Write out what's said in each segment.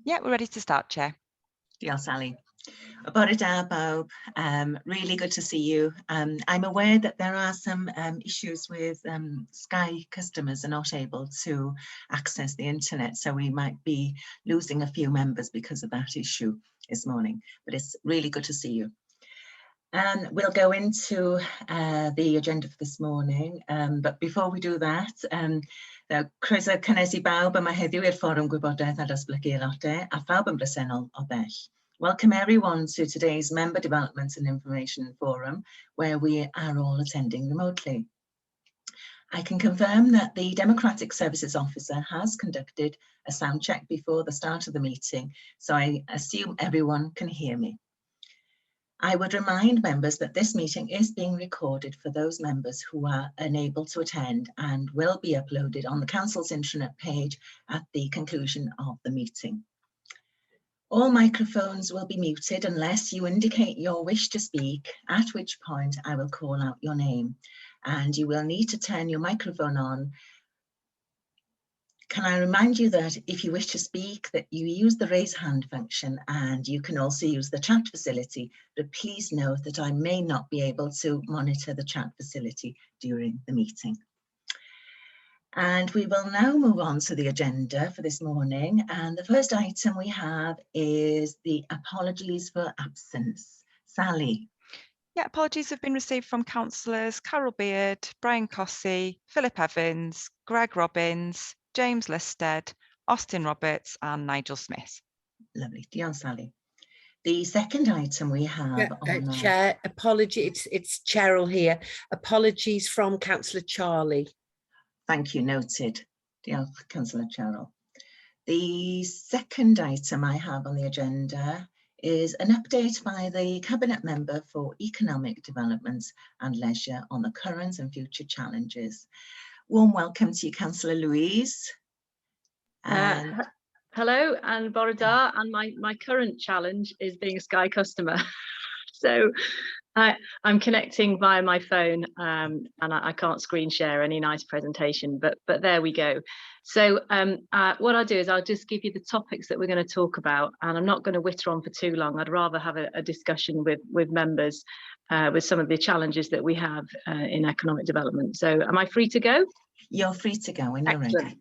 Yeah, we're ready to start, Chair. Diolch, Sally. Gwybodaeth bawb, really good to see you. I'm aware that there are some issues with Sky customers are not able to access the internet, so we might be losing a few members because of that issue this morning, but it's really good to see you. And we'll go into the agenda for this morning, but before we do that, croeso cynnes I bawb yma heddiw i'r Fforwm Gwybodaeth a Datblygu Aelodau a phawb yn bresennol o bell. Welcome everyone to today's Member Development and Information Forum, where we are all attending remotely. I can confirm that the Democratic Services Officer has conducted a sound check before the start of the meeting, so I assume everyone can hear me. I would remind members that this meeting is being recorded for those members who are unable to attend and will be uploaded on the Council's intranet page at the conclusion of the meeting. All microphones will be muted unless you indicate your wish to speak, at which point I will call out your name, and you will need to turn your microphone on. Can I remind you that if you wish to speak, that you use the raise hand function, and you can also use the chat facility, but please note that I may not be able to monitor the chat facility during the meeting. And we will now move on to the agenda for this morning. And the first item we have is the apologies for absence. Sally. Yeah, apologies have been received from councillors Carol Beard, Brian Cossey, Philip Evans, Greg Robbins, James Listed, Austin Roberts and Nigel Smith. Lovely, diolch, Sally. The second item we have Chair, apologies, it's Cheryl here. Apologies from Councillor Charlie. Thank you, noted. Diolch, Councillor Cheryl. The second item I have on the agenda is an update by the Cabinet Member for Economic Development and Leisure on the current and future challenges. Warm welcome to you, Councillor Louise. Hello and bore da, and my current challenge is being a Sky customer. So I'm connecting via my phone, and I can't screen share any nice presentation, but there we go. So what I'll do is I'll just give you the topics that we're going to talk about, and I'm not going to witter on for too long. I'd rather have a discussion with members with some of the challenges that we have in economic development. So am I free to go? You're free to go when you're ready.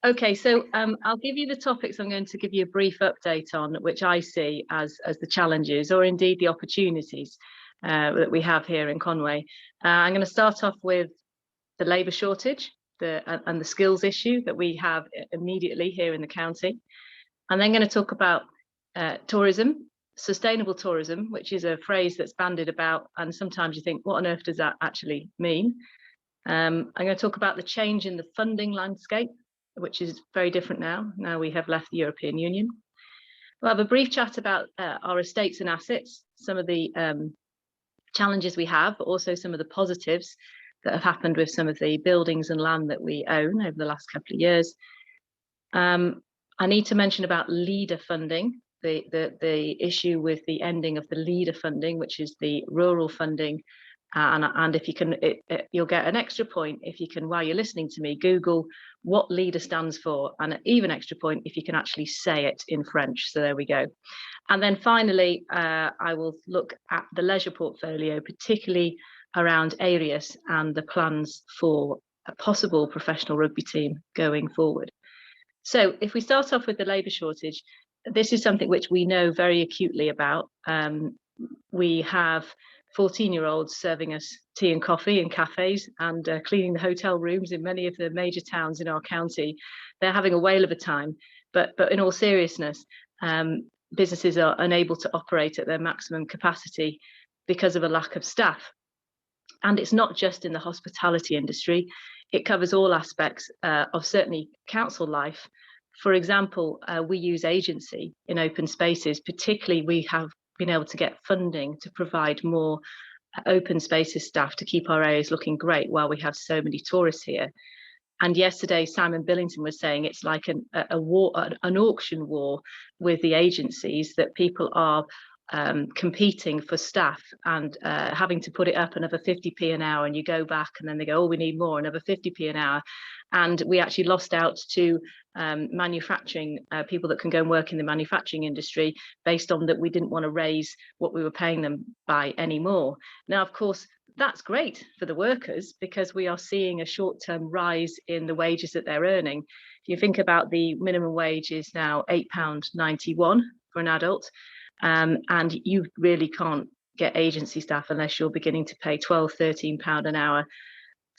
Okay, so I'll give you the topics I'm going to give you a brief update on, which I see as the challenges or indeed the opportunities that we have here in Conway. I'm going to start off with the labour shortage and the skills issue that we have immediately here in the county. I'm then going to talk about tourism, sustainable tourism, which is a phrase that's bandied about, and sometimes you think, what on earth does that actually mean? I'm going to talk about the change in the funding landscape, which is very different now. Now we have left the European Union. We'll have a brief chat about our estates and assets, some of the challenges we have, but also some of the positives that have happened with some of the buildings and land that we own over the last couple of years. I need to mention about leader funding, the issue with the ending of the leader funding, which is the rural funding. And if you can, you'll get an extra point if you can, while you're listening to me, Google what leader stands for, and an even extra point if you can actually say it in French. So there we go. And then finally, I will look at the leisure portfolio, particularly around Arius and the plans for a possible professional rugby team going forward. So if we start off with the labour shortage, this is something which we know very acutely about. We have 14-year-olds serving us tea and coffee in cafes and cleaning the hotel rooms in many of the major towns in our county. They're having a whale of a time, but in all seriousness, businesses are unable to operate at their maximum capacity because of a lack of staff. And it's not just in the hospitality industry, it covers all aspects of certainly council life. For example, we use agency in open spaces, particularly we have been able to get funding to provide more open spaces staff to keep our areas looking great while we have so many tourists here. And yesterday, Simon Billington was saying it's like an auction war with the agencies, that people are competing for staff and having to put it up another 50p an hour, and you go back and then they go, oh, we need more, another 50p an hour. And we actually lost out to manufacturing people that can go and work in the manufacturing industry based on that we didn't want to raise what we were paying them by anymore. Now, of course, that's great for the workers because we are seeing a short-term rise in the wages that they're earning. If you think about the minimum wage is now £8.91 for an adult, and you really can't get agency staff unless you're beginning to pay £12–13 an hour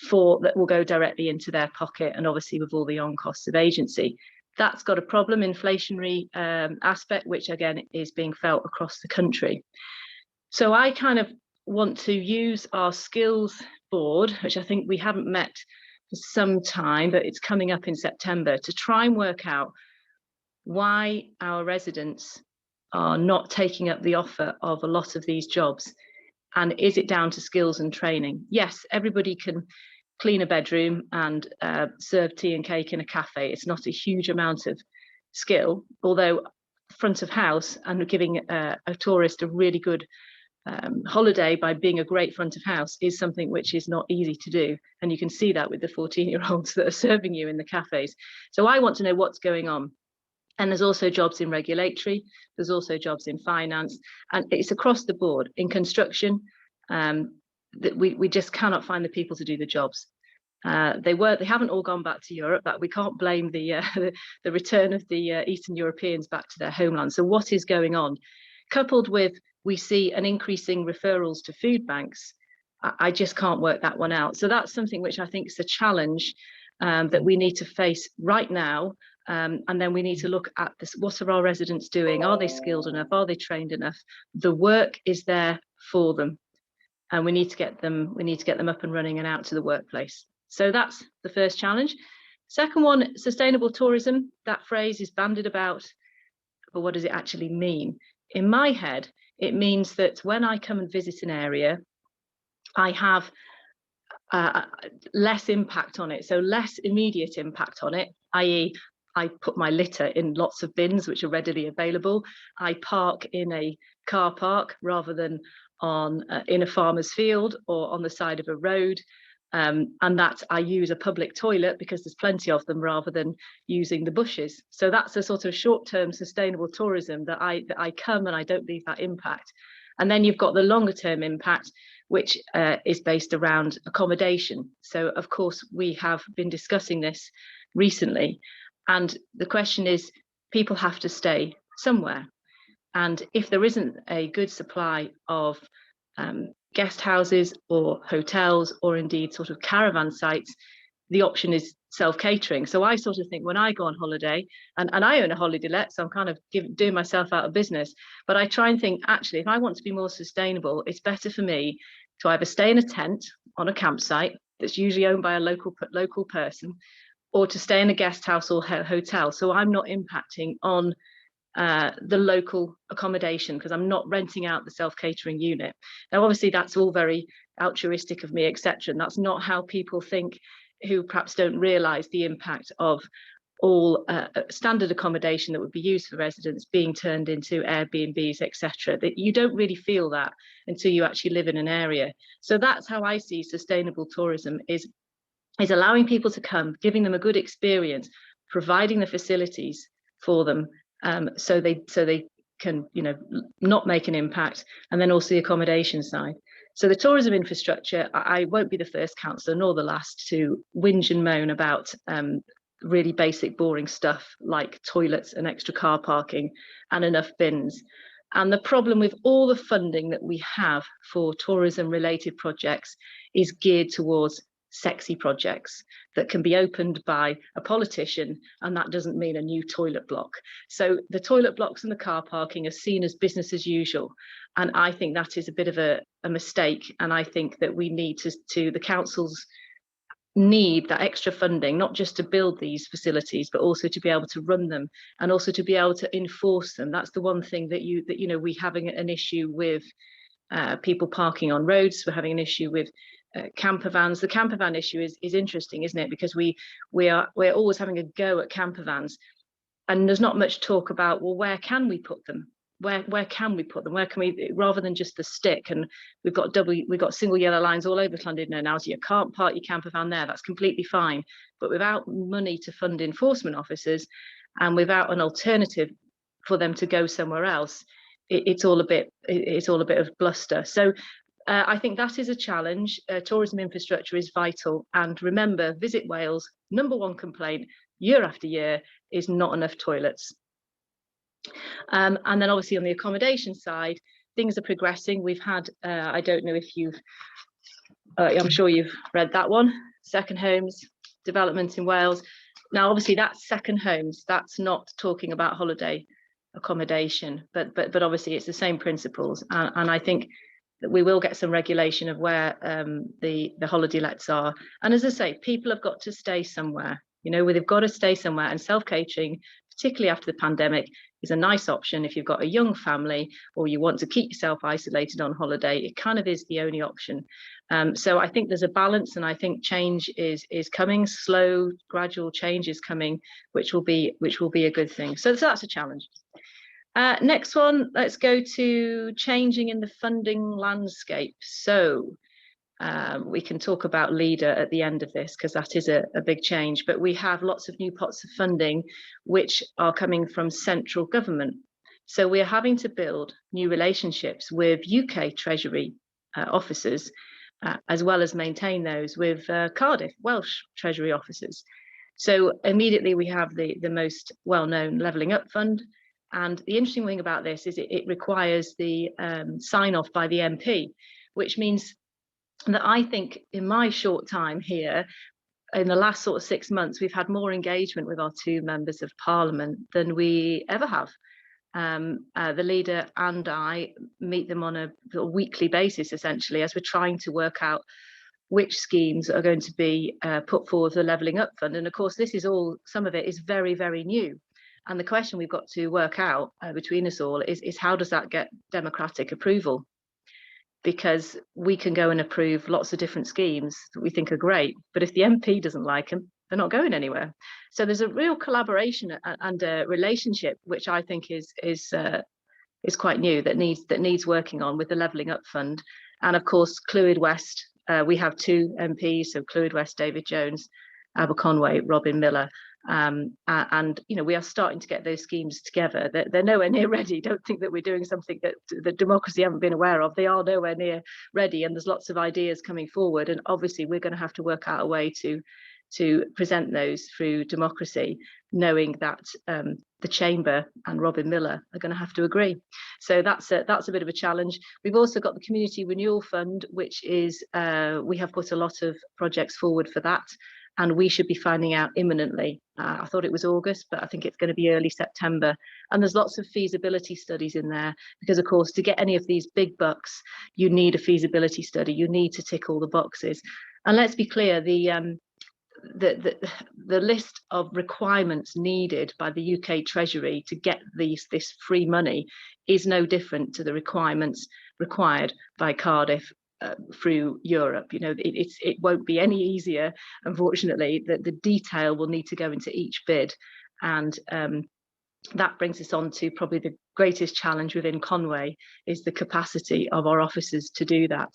for that will go directly into their pocket, and obviously with all the on costs of agency. That's got a problem, inflationary aspect, which again is being felt across the country. So I kind of want to use our skills board, which I think we haven't met for some time, but it's coming up in September, to try and work out why our residents are not taking up the offer of a lot of these jobs. And is it down to skills and training? Yes, everybody can clean a bedroom and serve tea and cake in a cafe. It's not a huge amount of skill, although front of house and giving a tourist a really good holiday by being a great front of house is something which is not easy to do. And you can see that with the 14-year-olds that are serving you in the cafes. So I want to know what's going on. And there's also jobs in regulatory, there's also jobs in finance, and it's across the board. In construction, that we just cannot find the people to do the jobs. They haven't all gone back to Europe, but we can't blame the return of the Eastern Europeans back to their homeland. So what is going on? Coupled with, we see an increasing referrals to food banks. I just can't work that one out. So that's something which I think is a challenge that we need to face right now. And then we need to look at this. What are our residents doing? Are they skilled enough? Are they trained enough? The work is there for them, and we need to get them up and running and out to the workplace. So that's the first challenge. Second one, sustainable tourism. That phrase is bandied about, but what does it actually mean? In my head, it means that when I come and visit an area, I have less impact on it, so less immediate impact on it, i.e. I put my litter in lots of bins which are readily available. I park in a car park rather than in a farmer's field or on the side of a road, and that I use a public toilet because there's plenty of them rather than using the bushes. So that's a sort of short-term sustainable tourism that I come and I don't leave that impact. And then you've got the longer-term impact, which is based around accommodation. So of course we have been discussing this recently. And the question is, people have to stay somewhere. And if there isn't a good supply of guest houses or hotels or indeed sort of caravan sites, the option is self-catering. So I sort of think when I go on holiday, and I own a holiday let, so I'm kind of doing myself out of business, but I try and think, actually, if I want to be more sustainable, it's better for me to either stay in a tent on a campsite that's usually owned by a local person, or to stay in a guest house or hotel. So I'm not impacting on the local accommodation because I'm not renting out the self-catering unit. Now, obviously, that's all very altruistic of me, etc. And that's not how people think who perhaps don't realise the impact of all standard accommodation that would be used for residents being turned into Airbnbs, etc. That you don't really feel that until you actually live in an area. So that's how I see sustainable tourism is allowing people to come, giving them a good experience, providing the facilities for them, so they can, not make an impact, and then also the accommodation side. So the tourism infrastructure, I won't be the first councillor nor the last to whinge and moan about really basic, boring stuff like toilets and extra car parking and enough bins. And the problem with all the funding that we have for tourism-related projects is geared towards sexy projects that can be opened by a politician, and that doesn't mean a new toilet block. So the toilet blocks and the car parking are seen as business as usual, and I think that is a bit of a mistake. And I think that we need the councils need that extra funding, not just to build these facilities, but also to be able to run them and also to be able to enforce them. That's the one thing that we having an issue with people parking on roads. We're having an issue with camper vans. The camper van issue is interesting, isn't it? Because we're always having a go at camper vans, and there's not much talk about, well, where can we put them? where can we put them? Where can we, rather than just the stick? And we've got single yellow lines all over Llandudno now, so you can't park your camper van there. That's completely fine. But without money to fund enforcement officers, and without an alternative for them to go somewhere else, it's all a bit of bluster. So I think that is a challenge. Tourism infrastructure is vital. And remember, Visit Wales' #1 complaint year after year is not enough toilets. And then obviously on the accommodation side, things are progressing. We've had, I don't know if you've, I'm sure you've read that one, second homes development in Wales. Now, obviously that's second homes. That's not talking about holiday accommodation, but obviously it's the same principles. And I think that we will get some regulation of where the holiday lets are. And as I say, people have got to stay somewhere. You know, they've got to stay somewhere, and self-catering, particularly after the pandemic, is a nice option if you've got a young family or you want to keep yourself isolated on holiday. It kind of is the only option. So I think there's a balance, and I think change is coming. Slow, gradual change is coming, which will be a good thing. So that's a challenge. Next one, let's go to changing in the funding landscape. So we can talk about LEADER at the end of this, because that is a big change, but we have lots of new pots of funding which are coming from central government. So we're having to build new relationships with UK Treasury officers, as well as maintain those with Cardiff, Welsh Treasury officers. So immediately we have the most well-known Levelling Up Fund. And the interesting thing about this is it requires the sign-off by the MP, which means that I think in my short time here, in the last sort of 6 months, we've had more engagement with our 2 members of Parliament than we ever have. The leader and I meet them on a weekly basis, essentially, as we're trying to work out which schemes are going to be put forward for the Levelling Up Fund. And of course, this is all, some of it is very, very new. And the question we've got to work out between us all is how does that get democratic approval? Because we can go and approve lots of different schemes that we think are great, but if the MP doesn't like them, they're not going anywhere. So there's a real collaboration and a relationship, which I think is quite new, that needs working on with the Levelling Up Fund. And of course, Clwyd West, we have 2 MPs, so Clwyd West, David Jones, Aberconwy, Robin Miller. And you know, we are starting to get those schemes together. They're nowhere near ready. Don't think that we're doing something that the democracy haven't been aware of. They are nowhere near ready, and there's lots of ideas coming forward. And obviously, we're going to have to work out a way to present those through democracy, knowing that the Chamber and Robin Miller are going to have to agree. So that's a bit of a challenge. We've also got the Community Renewal Fund, which is we have put a lot of projects forward for that. And we should be finding out imminently. I thought it was August, but I think it's going to be early September. And there's lots of feasibility studies in there, because of course, to get any of these big bucks, you need a feasibility study. You need to tick all the boxes. And let's be clear, the list of requirements needed by the UK Treasury to get this free money is no different to the requirements required by Cardiff through Europe. You know, it won't be any easier, unfortunately. The detail will need to go into each bid, and that brings us on to probably the greatest challenge within Conway, is the capacity of our officers to do that.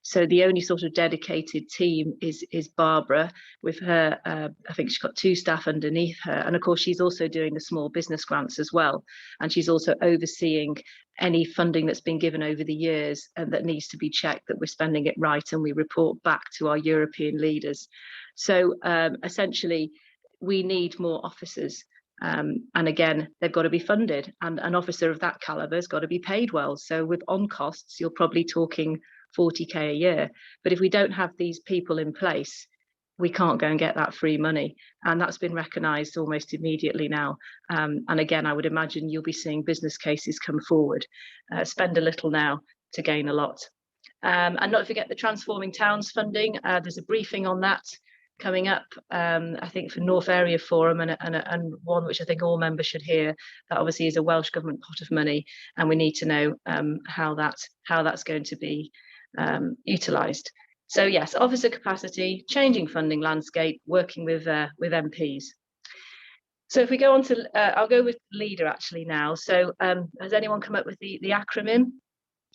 So the only sort of dedicated team is Barbara, with her, I think she's got 2 staff underneath her. And of course, she's also doing the small business grants as well. And she's also overseeing any funding that's been given over the years and that needs to be checked that we're spending it right, and we report back to our European leaders. So essentially, we need more officers. And again, they've got to be funded, and an officer of that caliber has got to be paid well. So with on costs, you're probably talking 40k a year. But if we don't have these people in place, we can't go and get that free money. And that's been recognised almost immediately now. And again, I would imagine you'll be seeing business cases come forward. Spend a little now to gain a lot. And not forget the Transforming Towns funding. There's a briefing on that coming up, I think, for North Area Forum, and one which I think all members should hear. That obviously is a Welsh Government pot of money, and we need to know how that's going to be utilised. So yes, officer capacity, changing funding landscape, working with MPs. So if we go on to, I'll go with leader actually now. So has anyone come up with the acronym?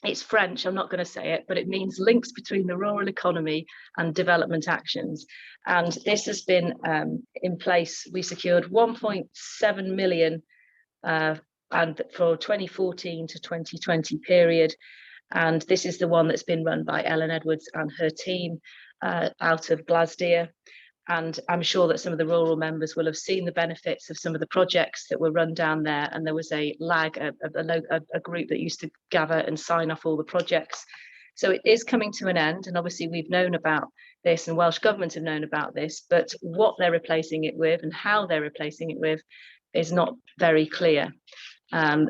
It's French, I'm not going to say it, but it means links between the rural economy and development actions. And this has been in place. We secured 1.7 million and for 2014 to 2020 period. And this is the one that's been run by Ellen Edwards and her team out of Glasgow. And I'm sure that some of the rural members will have seen the benefits of some of the projects that were run down there. And there was a lag, a group that used to gather and sign off all the projects. So it is coming to an end. And obviously we've known about this and Welsh Government have known about this, but what they're replacing it with and how they're replacing it with is not very clear.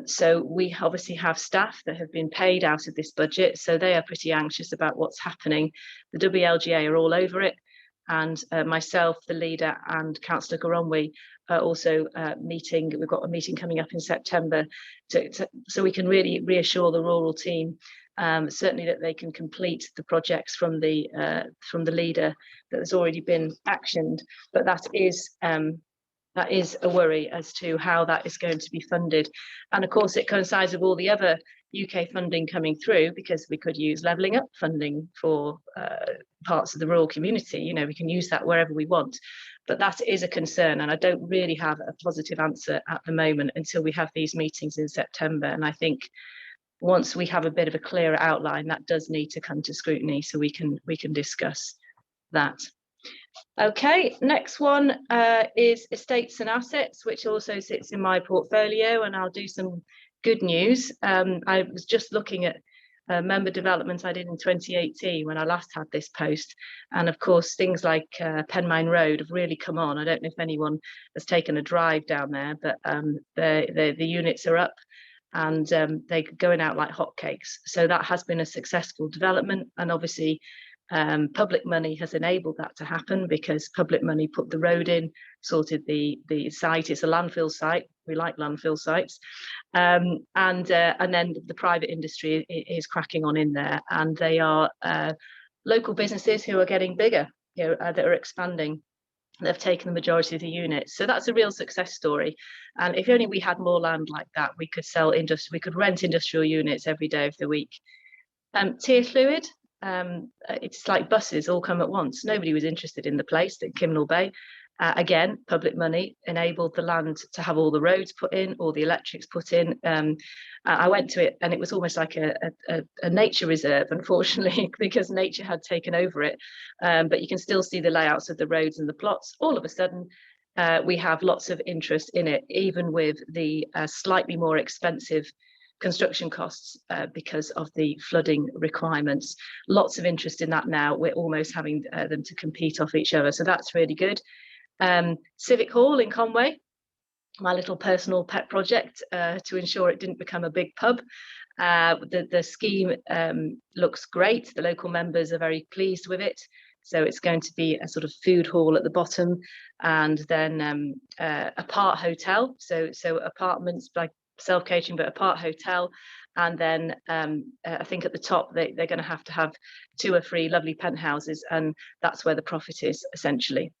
So we obviously have staff that have been paid out of this budget. So they are pretty anxious about what's happening. The WLGA are all over it. And myself, the leader, and Councillor Gwybodaeth are also meeting. We've got a meeting coming up in September so we can really reassure the rural team, certainly that they can complete the projects from the leader that has already been actioned. But that is a worry as to how that is going to be funded. And of course, it coincides with all the other UK funding coming through, because we could use levelling up funding for parts of the rural community. You know, we can use that wherever we want, but that is a concern. And I don't really have a positive answer at the moment until we have these meetings in September. And I think once we have a bit of a clearer outline, that does need to come to scrutiny so we can discuss that. Okay, next one is estates and assets, which also sits in my portfolio, and I'll do some good news. I was just looking at member development I did in 2018 when I last had this post, and of course things like Penmine Road have really come on. I don't know if anyone has taken a drive down there, but the units are up and they're going out like hotcakes. So that has been a successful development, and obviously public money has enabled that to happen because public money put the road in, sorted the site. It's a landfill site. We like landfill sites. And then the private industry is cracking on in there, and they are local businesses who are getting bigger, you know, that are expanding. They've taken the majority of the units. So that's a real success story. And if only we had more land like that, we could we could rent industrial units every day of the week. Tier fluid. It's like buses all come at once. Nobody was interested in the place at Kimnall Bay. Again, public money enabled the land to have all the roads put in, all the electrics put in. I went to it and it was almost like a nature reserve, unfortunately, because nature had taken over it. But you can still see the layouts of the roads and the plots. All of a sudden, we have lots of interest in it, even with the slightly more expensive construction costs because of the flooding requirements. Lots of interest in that now. We're almost having them to compete off each other. So that's really good. Civic Hall in Conway, my little personal pet project to ensure it didn't become a big pub. The scheme looks great. The local members are very pleased with it. So it's going to be a sort of food hall at the bottom, and then a part hotel. So apartments, like self-catering, but a part hotel. And then I think at the top they're going to have 2 or 3 lovely penthouses, and that's where the profit is essentially.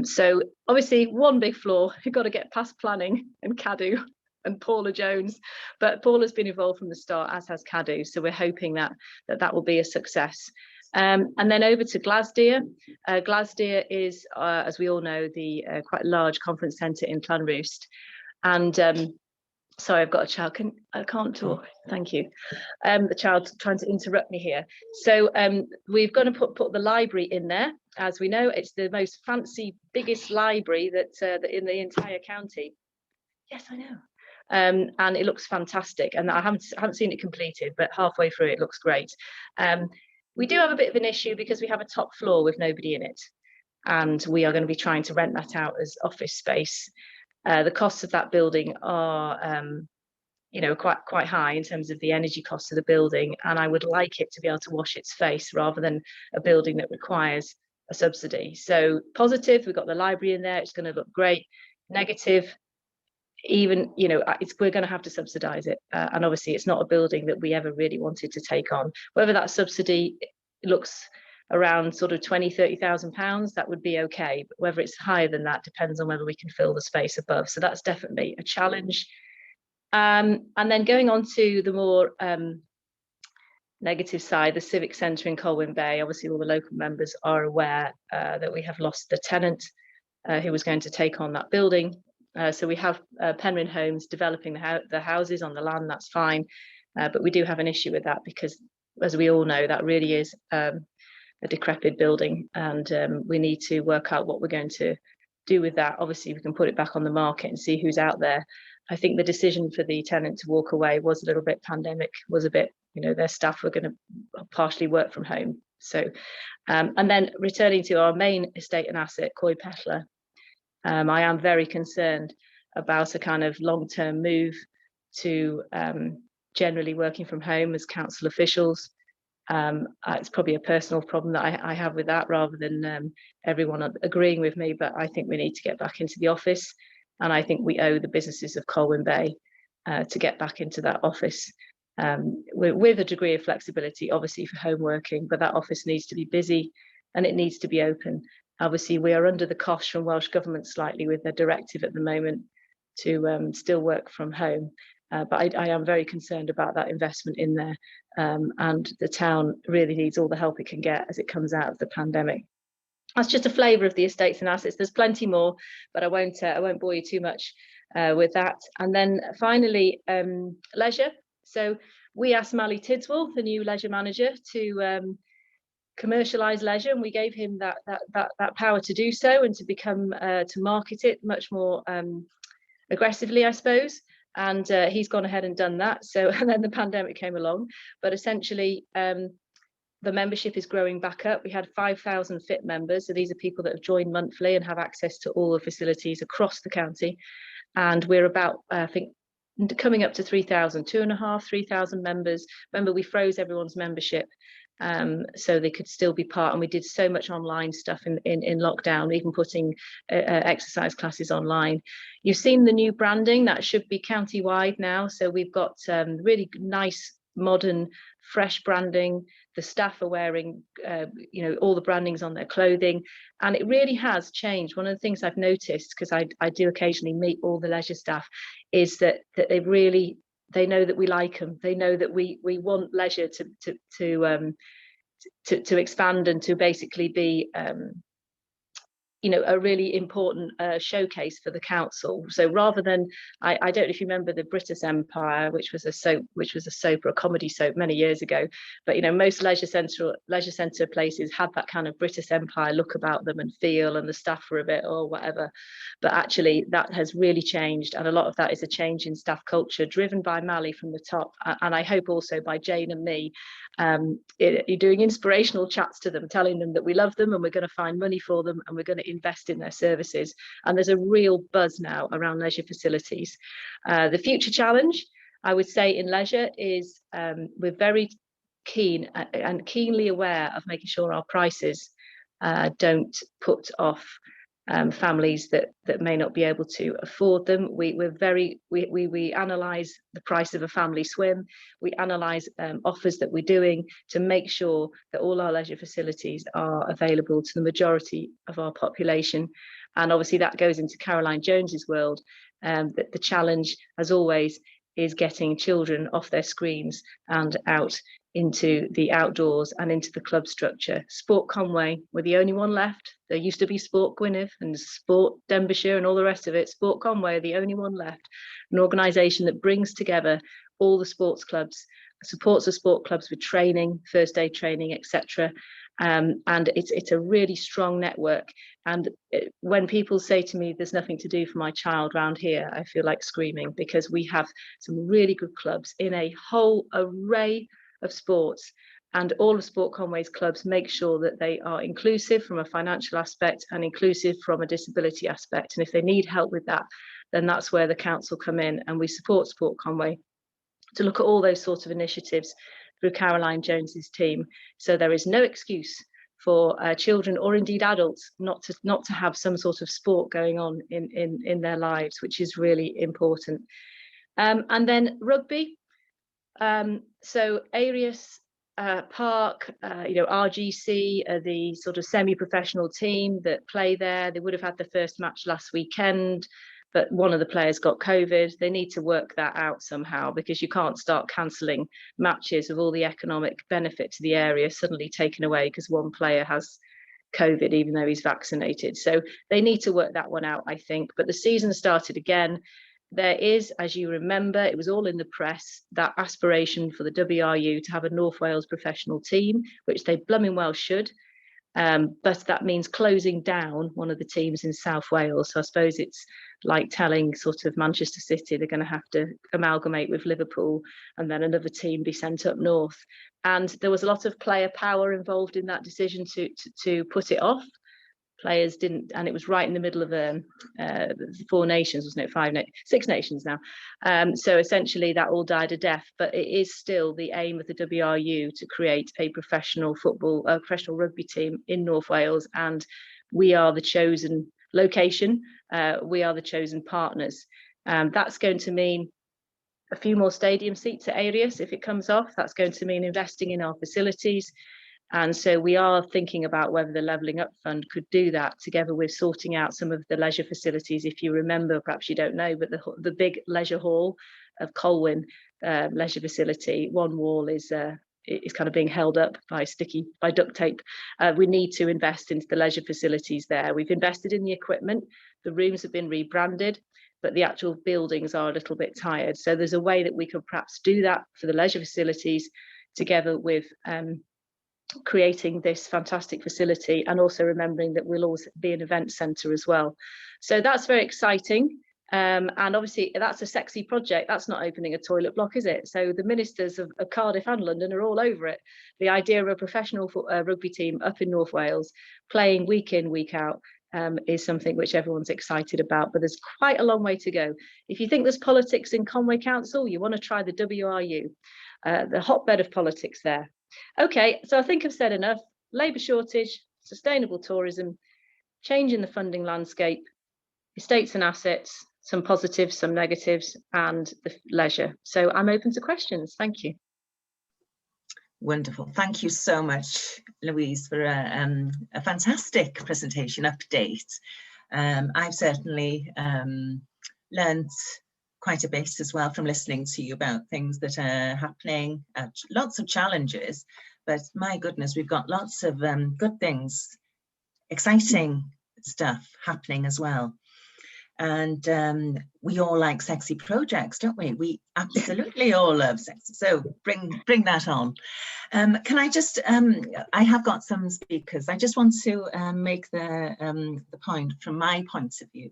So obviously one big floor, you've got to get past planning and CADU and Paula Jones, but Paula's been involved from the start, as has CADU, so we're hoping that will be a success. And then over to Glasgow. Glasgow is, as we all know, the quite large conference centre in Llanrwst. And sorry, I've got a child. I can't talk. Thank you. The child's trying to interrupt me here. So we're going to put the library in there. As we know, it's the most fancy, biggest library that in the entire county. Yes, I know. And it looks fantastic. And I haven't seen it completed, but halfway through it looks great. We do have a bit of an issue because we have a top floor with nobody in it, and we are going to be trying to rent that out as office space. The costs of that building are, you know, quite high in terms of the energy costs of the building, and I would like it to be able to wash its face rather than a building that requires a subsidy. So positive, we've got the library in there, it's going to look great. Negative, even, you know, we're going to have to subsidise it, and obviously it's not a building that we ever really wanted to take on. Whether that subsidy looks around sort of 20,000–30,000 pounds, that would be okay. But whether it's higher than that depends on whether we can fill the space above. So that's definitely a challenge. And then going on to the more negative side, the Civic Centre in Colwyn Bay, obviously all the local members are aware that we have lost the tenant who was going to take on that building. So we have Penryn Homes developing the houses on the land, that's fine. But we do have an issue with that because, as we all know, that really is a decrepit building, and we need to work out what we're going to do with that. Obviously, we can put it back on the market and see who's out there. I think the decision for the tenant to walk away was a little bit pandemic, was a bit, you know, their staff were going to partially work from home. So, and then returning to our main estate and asset, Coy Petler, I am very concerned about a kind of long-term move to generally working from home as council officials. It's probably a personal problem that I have with that, rather than everyone agreeing with me, but I think we need to get back into the office, and I think we owe the businesses of Colwyn Bay to get back into that office with a degree of flexibility, obviously for home working, but that office needs to be busy and it needs to be open. Obviously, we are under the cosh from Welsh Government slightly with their directive at the moment to still work from home. But I am very concerned about that investment in there, and the town really needs all the help it can get as it comes out of the pandemic. That's just a flavour of the estates and assets. There's plenty more, but I won't bore you too much with that. And then finally, leisure. So we asked Mally Tidswell, the new leisure manager, to commercialise leisure, and we gave him that power to do so and to become to market it much more aggressively, I suppose. And he's gone ahead and done that. So, and then the pandemic came along, but essentially the membership is growing back up. We had 5,000 fit members. So these are people that have joined monthly and have access to all the facilities across the county. And we're about, I think, coming up to 3,000, 2,500, 3,000 members. Remember, we froze everyone's membership so they could still be part, and we did so much online stuff in lockdown, even putting exercise classes online. You've seen the new branding that should be county-wide now, so we've got really nice, modern, fresh branding. The staff are wearing you know, all the brandings on their clothing, and it really has changed. One of the things I've noticed, because I do occasionally meet all the leisure staff, is that they know that we like them. They know that we want leisure to expand and to basically be you know, a really important showcase for the council. So rather than, I don't know if you remember the British Empire, which was a soap or a comedy soap many years ago, but you know, most leisure centre places had that kind of British Empire look about them and feel, and the staff were a bit or whatever. But actually that has really changed, and a lot of that is a change in staff culture driven by Mally from the top, and I hope also by Jane and me. You're doing inspirational chats to them, telling them that we love them and we're going to find money for them and we're going to invest in their services. And there's a real buzz now around leisure facilities. The future challenge, I would say, in leisure is we're very keen and keenly aware of making sure our prices don't put off families that may not be able to afford them. We analyse the price of a family swim. We analyse offers that we're doing to make sure that all our leisure facilities are available to the majority of our population. And obviously that goes into Caroline Jones's world. That the challenge, as always, is getting children off their screens and out into the outdoors and into the club structure. Sport Conway, we're the only one left. There used to be Sport Gwynedd and Sport Denbighshire and all the rest of it. Sport Conway are the only one left, an organisation that brings together all the sports clubs, supports the sport clubs with training, first aid training, etc. And it's a really strong network. And when people say to me, there's nothing to do for my child around here, I feel like screaming, because we have some really good clubs in a whole array of sports, and all of Sport Conway's clubs make sure that they are inclusive from a financial aspect and inclusive from a disability aspect. And if they need help with that, then that's where the council come in, and we support Sport Conway to look at all those sorts of initiatives through Caroline Jones's team. So there is no excuse for children or indeed adults not to have some sort of sport going on in their lives, which is really important. And then rugby. So Arius Park, RGC are the sort of semi-professional team that play there. They would have had the first match last weekend, but one of the players got COVID. They need to work that out somehow, because you can't start cancelling matches with all the economic benefit to the area suddenly taken away because one player has COVID, even though he's vaccinated. So they need to work that one out, I think. But the season started again. There is, as you remember, it was all in the press, that aspiration for the WRU to have a North Wales professional team, which they blooming well should. But that means closing down one of the teams in South Wales. So I suppose it's like telling sort of Manchester City they're going to have to amalgamate with Liverpool and then another team be sent up north. And there was a lot of player power involved in that decision to put it off. Players didn't, and it was right in the middle of the 4 nations, wasn't it? 6 nations now. So essentially that all died a death, but it is still the aim of the WRU to create a professional rugby team in North Wales, and we are the chosen location. We are the chosen partners. That's going to mean a few more stadium seats at Arius if it comes off. That's going to mean investing in our facilities. And so we are thinking about whether the Levelling Up Fund could do that, together with sorting out some of the leisure facilities. If you remember, perhaps you don't know, but the big leisure hall of Colwyn leisure facility, one wall is kind of being held up by duct tape. We need to invest into the leisure facilities there. We've invested in the equipment. The rooms have been rebranded, but the actual buildings are a little bit tired. So there's a way that we could perhaps do that for the leisure facilities, together with creating this fantastic facility, and also remembering that we'll always be an event centre as well. So that's very exciting. And obviously that's a sexy project. That's not opening a toilet block, is it? So the ministers of Cardiff and London are all over it. The idea of a professional rugby team up in North Wales playing week in, week out is something which everyone's excited about, but there's quite a long way to go. If you think there's politics in Conway Council, you want to try the WRU, the hotbed of politics there. Okay, so I think I've said enough. Labour shortage, sustainable tourism, change in the funding landscape, estates and assets, some positives, some negatives, and the leisure. So I'm open to questions. Thank you. Wonderful. Thank you so much, Louise, for a fantastic presentation update. I've certainly learnt quite a bit as well from listening to you about things that are happening, lots of challenges, but my goodness, we've got lots of good things, exciting stuff happening as well. And we all like sexy projects, don't we? We absolutely all love sexy. So bring that on. Can I just, I have got some speakers. I just want to make the point from my point of view,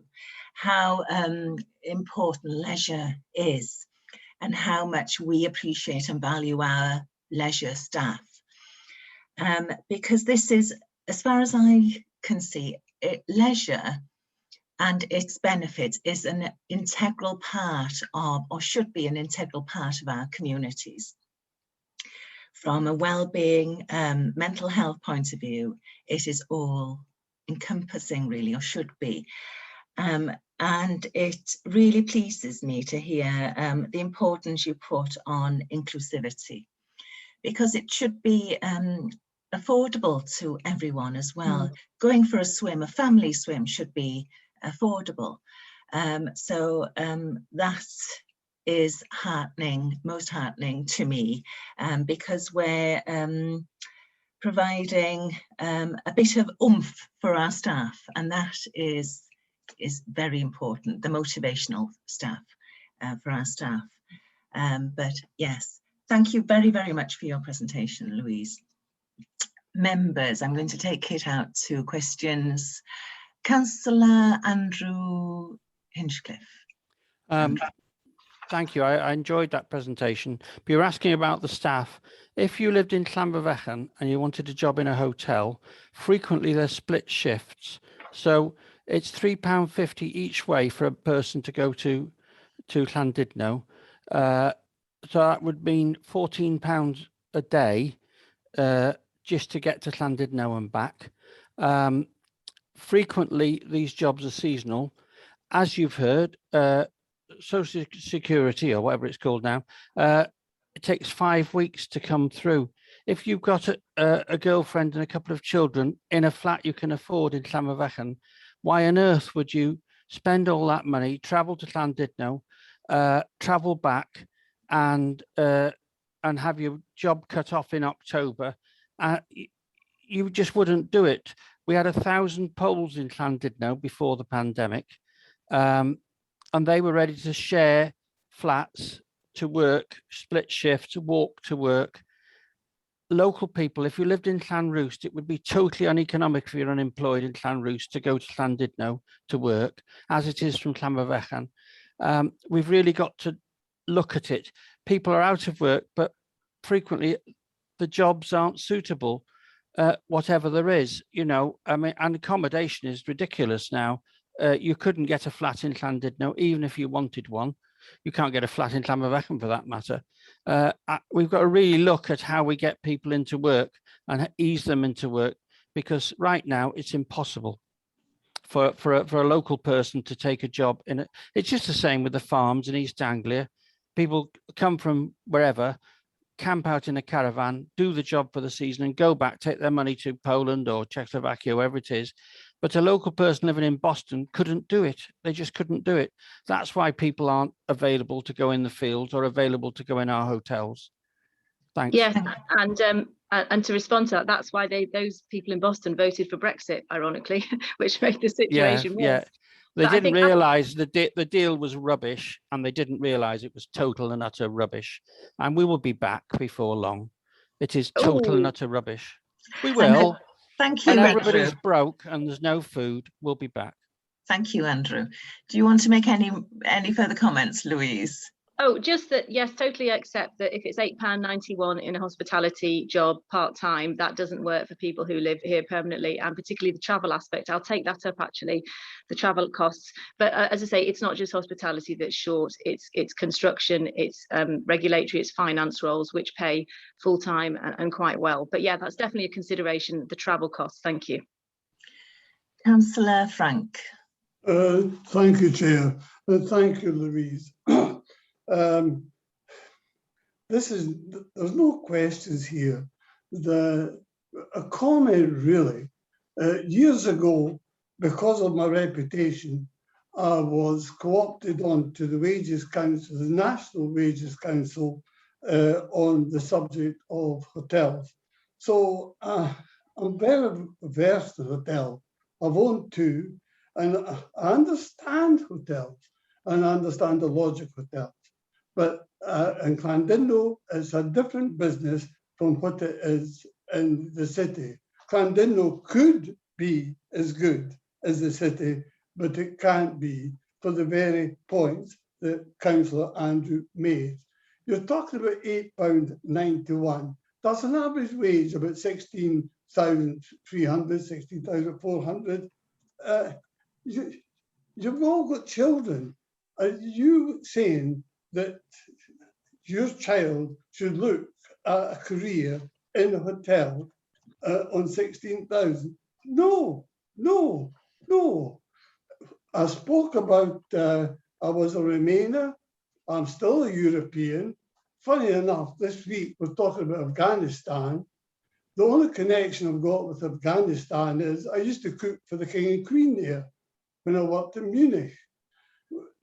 how important leisure is and how much we appreciate and value our leisure staff. Because this is, as far as I can see, leisure and its benefits is an integral part of, or should be an integral part of our communities. From a well-being, mental health point of view, it is all encompassing really, or should be. And it really pleases me to hear the importance you put on inclusivity, because it should be affordable to everyone as well. Going for a swim, a family swim, should be affordable. So that is heartening, most heartening to me, because we're providing a bit of oomph for our staff, and that is very important, the motivational staff for our staff. But yes, thank you very, very much for your presentation, Louise. Members, I'm going to take it out to questions. Councillor Andrew Hinchcliffe. Thank you. I enjoyed that presentation. But you're asking about the staff. If you lived in Llanfyfechan and you wanted a job in a hotel, frequently there's split shifts. So it's £3.50 each way for a person to go to Llandudno. So that would mean £14 a day just to get to Llandudno and back. Frequently, these jobs are seasonal. As you've heard, Social Security, or whatever it's called now, it takes 5 weeks to come through. if you've got a girlfriend and a couple of children in a flat you can afford in Llanfyddwchan, why on earth would you spend all that money, travel to Llandudno, travel back, and have your job cut off in October? You just wouldn't do it. We had 1,000 Poles in Llandudno before the pandemic, and they were ready to share flats, to work, split shifts, walk to work. Local people, if you lived in Llanrwst, it would be totally uneconomic if you're unemployed in Llanrwst to go to Llandudno to work, as it is from Llanfyddwchan. We've really got to look at it. People are out of work, but frequently the jobs aren't suitable, whatever there is, you know. I mean, and accommodation is ridiculous now. You couldn't get a flat in Llandudno, even if you wanted one. You can't get a flat in Llanfyddwchan for that matter. We've got to really look at how we get people into work and ease them into work, because right now it's impossible for a local person to take a job in it. It's just the same with the farms in East Anglia. People come from wherever, camp out in a caravan, do the job for the season and go back, take their money to Poland or Czechoslovakia, wherever it is. But a local person living in Boston couldn't do it. They just couldn't do it. That's why people aren't available to go in the fields or available to go in our hotels. Thanks. Yes, and to respond to that, that's why those people in Boston voted for Brexit, ironically, which made the situation worse. Yeah. They didn't realise the deal was rubbish, and they didn't realise it was total and utter rubbish. And we will be back before long. It is total and utter rubbish. We will. Thank you, when Andrew. everybody's broke and there's no food, we'll be back. Thank you, Andrew. Do you want to make any further comments, Louise? Oh, just that, yes, totally accept that if it's £8.91 in a hospitality job part-time, that doesn't work for people who live here permanently, and particularly the travel aspect. I'll take that up, actually, the travel costs. But as I say, it's not just hospitality that's short, it's construction, it's regulatory, it's finance roles, which pay full-time and quite well. But yeah, that's definitely a consideration, the travel costs. Thank you. Councillor Frank. Thank you, Chair, and thank you, Louise. There's no questions here. A comment really. Years ago, because of my reputation, I was co-opted onto the Wages Council, the National Wages Council, on the subject of hotels. So I'm very versed in hotels. I've owned two, and I understand hotels, and I understand the logic of hotels. But in Llandudno, it's a different business from what it is in the city. Llandudno could be as good as the city, but it can't be, for the very points that Councillor Andrew made. You're talking about £8.91. That's an average wage of about 16,300, 16,400. You've all got children. Are you saying that your child should look at a career in a hotel on 16,000? No. I spoke about, I was a Remainer, I'm still a European. Funny enough, this week we're talking about Afghanistan. The only connection I've got with Afghanistan is I used to cook for the King and Queen there when I worked in Munich.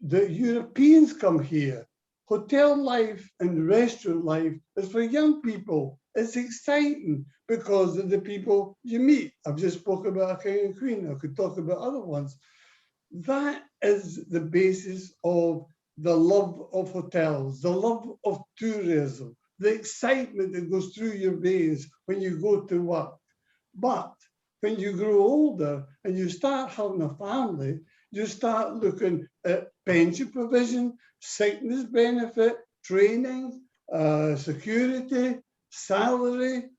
The Europeans come here. Hotel life and restaurant life is for young people. It's exciting because of the people you meet. I've just spoken about a King and Queen. I could talk about other ones. That is the basis of the love of hotels, the love of tourism, the excitement that goes through your veins when you go to work. But when you grow older and you start having a family, you start looking at pension provision, sickness benefit, training, security, salary,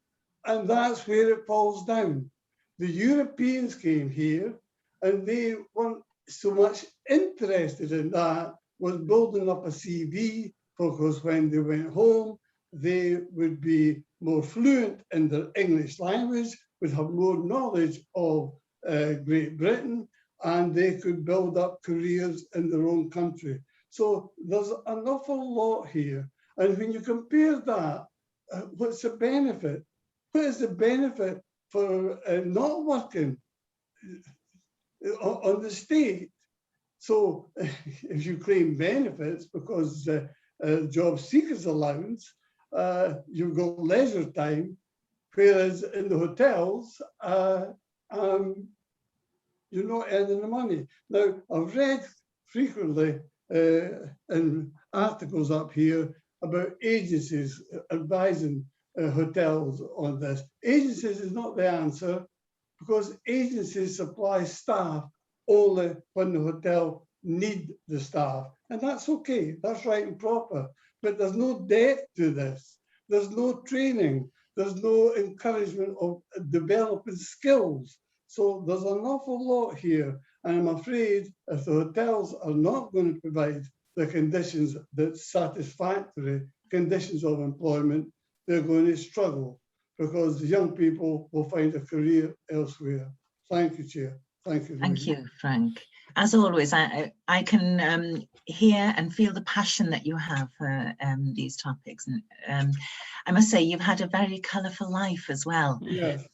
and that's where it falls down. The Europeans came here and they weren't so much interested in that, was building up a CV, because when they went home, they would be more fluent in their English language, would have more knowledge of Great Britain, and they could build up careers in their own country. So there's an awful lot here. And when you compare that, what's the benefit What is the benefit for not working on the state? So if you claim benefits because job seekers allowance, you've got leisure time, whereas in the hotels, you're not earning the money. Now, I've read frequently in articles up here about agencies advising hotels on this. Agencies is not the answer, because agencies supply staff only when the hotel need the staff. And that's okay, that's right and proper. But there's no depth to this. There's no training. There's no encouragement of developing skills. So there's an awful lot here. And I'm afraid if the hotels are not going to provide the conditions that's satisfactory conditions of employment, they're going to struggle, because the young people will find a career elsewhere. Thank you, Chair. Thank you. Thank you, Frank. As always, I can hear and feel the passion that you have for these topics. And I must say, you've had a very colourful life as well. Yes.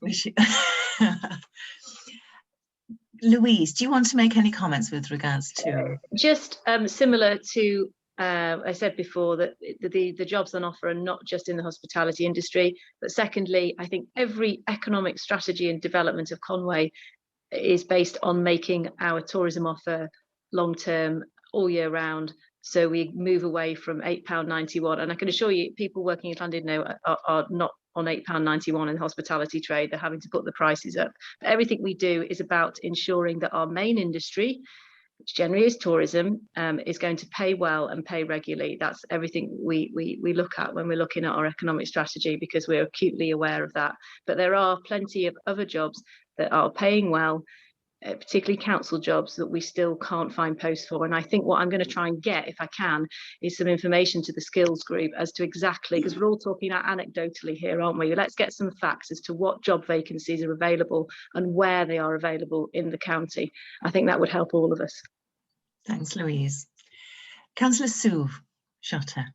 Louise, do you want to make any comments with regards to? Just similar to I said before, that the jobs on offer are not just in the hospitality industry, but secondly, I think every economic strategy and development of Conway is based on making our tourism offer long-term, all year round. So we move away from £8.91. And I can assure you, people working in Llandudno are not on £8.91 in the hospitality trade. They're having to put the prices up. But everything we do is about ensuring that our main industry, which generally is tourism, is going to pay well and pay regularly. That's everything we look at when we're looking at our economic strategy, because we're acutely aware of that. But there are plenty of other jobs that are paying well, particularly council jobs, that we still can't find posts for. And I think what I'm going to try and get, if I can, is some information to the skills group as to exactly, because we're all talking anecdotally here, aren't we? Let's get some facts as to what job vacancies are available and where they are available in the county. I think that would help all of us. Thanks, Louise. Councillor Sue Shotter.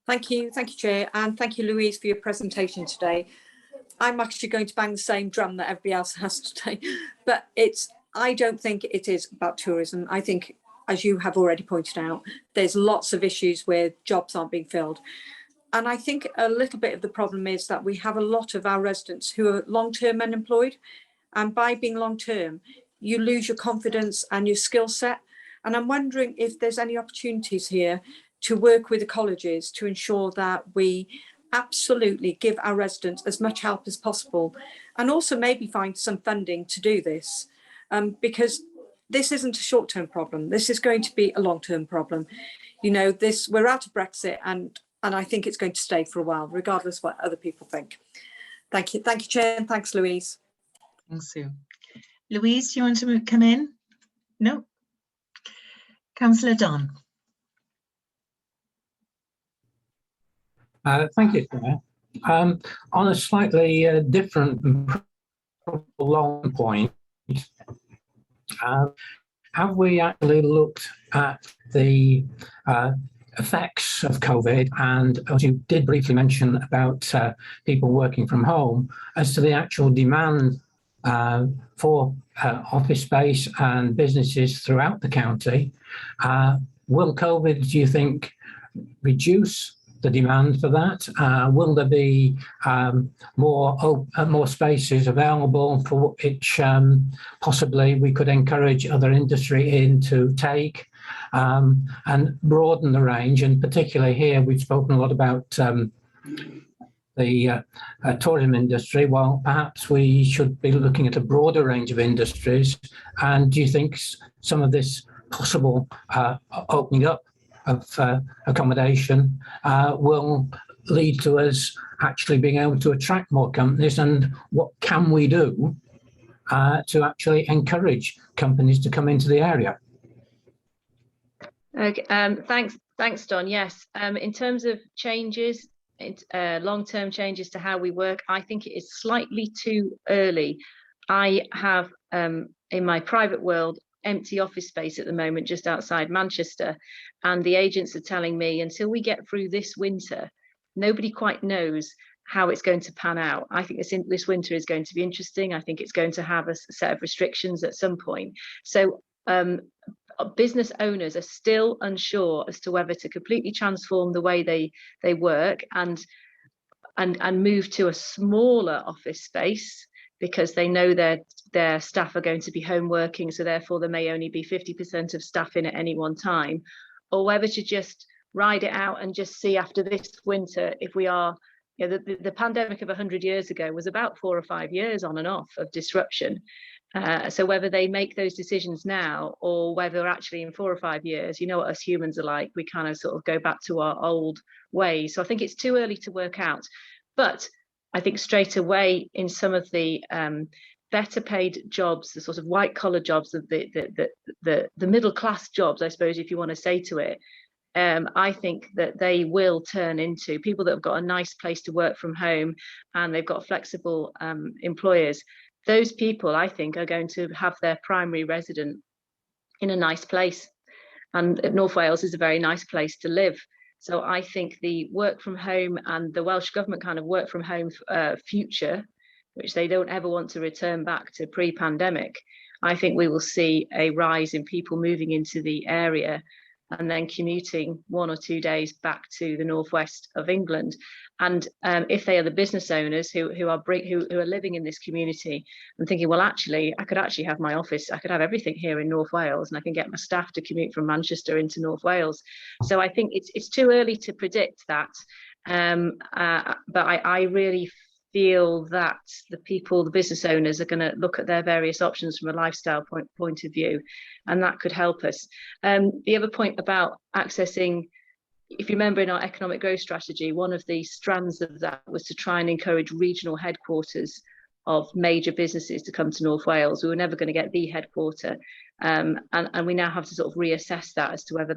Thank you, Chair, and thank you, Louise, for your presentation today. I'm actually going to bang the same drum that everybody else has today, but I don't think it is about tourism. I think, as you have already pointed out, there's lots of issues where jobs aren't being filled. And I think a little bit of the problem is that we have a lot of our residents who are long-term unemployed. And by being long-term, you lose your confidence and your skill set. And I'm wondering if there's any opportunities here to work with the colleges to ensure that we absolutely give our residents as much help as possible, and also maybe find some funding to do this, because this isn't a short-term problem. This is going to be a long-term problem. You know, we're out of Brexit, and I think it's going to stay for a while, regardless of what other people think. Thank you, Chair, and thanks, Louise. Thanks, Sue. Louise, do you want to come in? No. Councillor Don. Thank you, Chair. On a slightly different long point, have we actually looked at the effects of COVID, and as you did briefly mention about people working from home, as to the actual demand for office space and businesses throughout the county? Will COVID, do you think, reduce the demand for that? Will there be more spaces available for which possibly we could encourage other industry in to take and broaden the range? And particularly here, we've spoken a lot about the tourism industry. Well, perhaps we should be looking at a broader range of industries. And do you think some of this possible opening up of accommodation will lead to us actually being able to attract more companies? And what can we do to actually encourage companies to come into the area? Okay, thanks, Don. Yes, in terms of changes, long-term changes to how we work, I think it is slightly too early. I have, in my private world, empty office space at the moment just outside Manchester, and the agents are telling me until we get through this winter, nobody quite knows how it's going to pan out. I think this winter is going to be interesting. I think it's going to have a set of restrictions at some point. So business owners are still unsure as to whether to completely transform the way they work and move to a smaller office space, because they know their staff are going to be home working, so therefore there may only be 50% of staff in at any one time, or whether to just ride it out and just see after this winter if we are, you know, the pandemic of 100 years ago was about 4 or 5 years on and off of disruption. So whether they make those decisions now, or whether actually in 4 or 5 years, you know what us humans are like, we kind of sort of go back to our old ways. So I think it's too early to work out. But I think straight away in some of the better paid jobs, the sort of white collar jobs, of the middle class jobs, I suppose, if you want to say to it, I think that they will turn into people that have got a nice place to work from home and they've got flexible employers. Those people, I think, are going to have their primary resident in a nice place. And North Wales is a very nice place to live. So I think the work from home and the Welsh Government kind of work from home future, which they don't ever want to return back to pre-pandemic, I think we will see a rise in people moving into the area and then commuting 1 or 2 days back to the northwest of England. And if they are the business owners who are living in this community and thinking, well, actually, I could actually have my office, I could have everything here in North Wales, and I can get my staff to commute from Manchester into North Wales. So I think it's too early to predict that. But I really feel that the business owners are going to look at their various options from a lifestyle point of view, and that could help us. The other point about accessing, if you remember in our economic growth strategy, one of the strands of that was to try and encourage regional headquarters of major businesses to come to North Wales. We were never going to get the headquarter, and we now have to sort of reassess that as to whether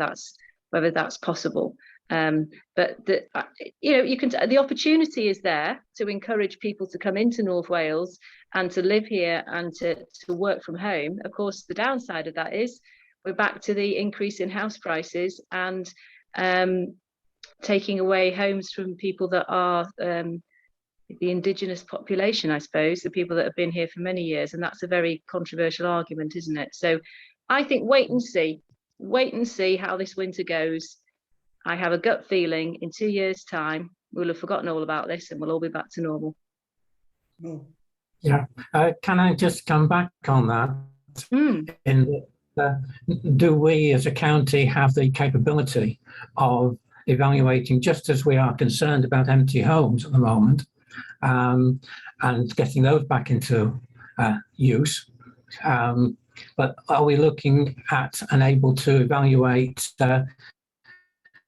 that's possible. But the opportunity is there to encourage people to come into North Wales and to live here and to work from home. Of course, the downside of that is we're back to the increase in house prices and taking away homes from people that are the indigenous population, I suppose, the people that have been here for many years. And that's a very controversial argument, isn't it? So I think wait and see how this winter goes. I have a gut feeling in 2 years' time, we'll have forgotten all about this and we'll all be back to normal. No. Yeah, can I just come back on that? Do we as a county have the capability of evaluating, just as we are concerned about empty homes at the moment, and getting those back into use, but are we looking at and able to evaluate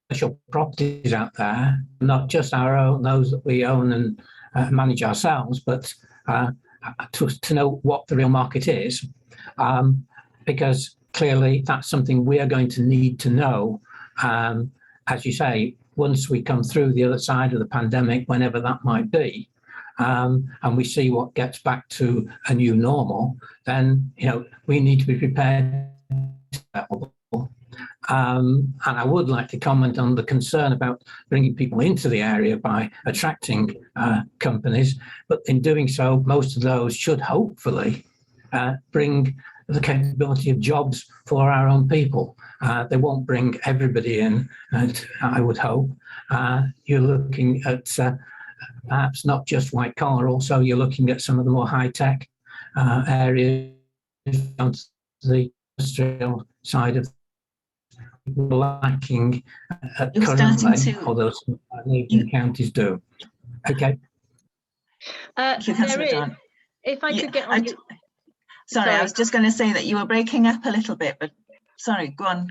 commercial properties out there, not just our own, those that we own and manage ourselves, but to know what the real market is, because clearly that's something we are going to need to know, as you say, once we come through the other side of the pandemic, whenever that might be, and we see what gets back to a new normal, then we need to be prepared. And I would like to comment on the concern about bringing people into the area by attracting companies, but in doing so, most of those should hopefully bring the capability of jobs for our own people. They won't bring everybody in, I would hope. You're looking at perhaps not just white collar, also you're looking at some of the more high-tech areas on the industrial side of lacking currently, although some neighbouring counties do. Okay. If I could get on. Sorry, I was just going to say that you were breaking up a little bit, but sorry, go on,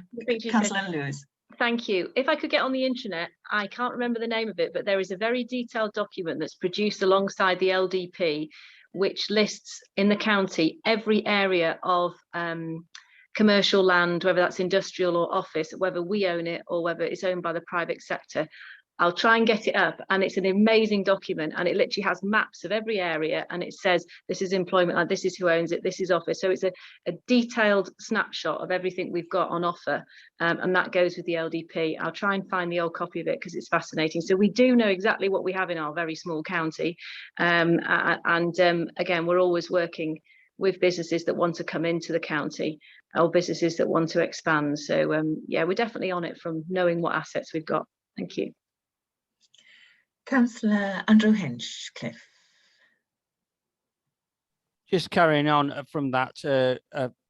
Councillor Lewis. Thank you. If I could get on the internet, I can't remember the name of it, but there is a very detailed document that's produced alongside the LDP, which lists in the county every area of commercial land, whether that's industrial or office, whether we own it or whether it's owned by the private sector. I'll try and get it up, and it's an amazing document, and it literally has maps of every area, and it says this is employment land, this is who owns it, this is office. So it's a detailed snapshot of everything we've got on offer, and that goes with the LDP. I'll try and find the old copy of it because it's fascinating. So we do know exactly what we have in our very small county, and again, we're always working with businesses that want to come into the county or businesses that want to expand. So yeah, we're definitely on it from knowing what assets we've got. Thank you. Councillor Andrew Hinchcliffe. Just carrying on from that, for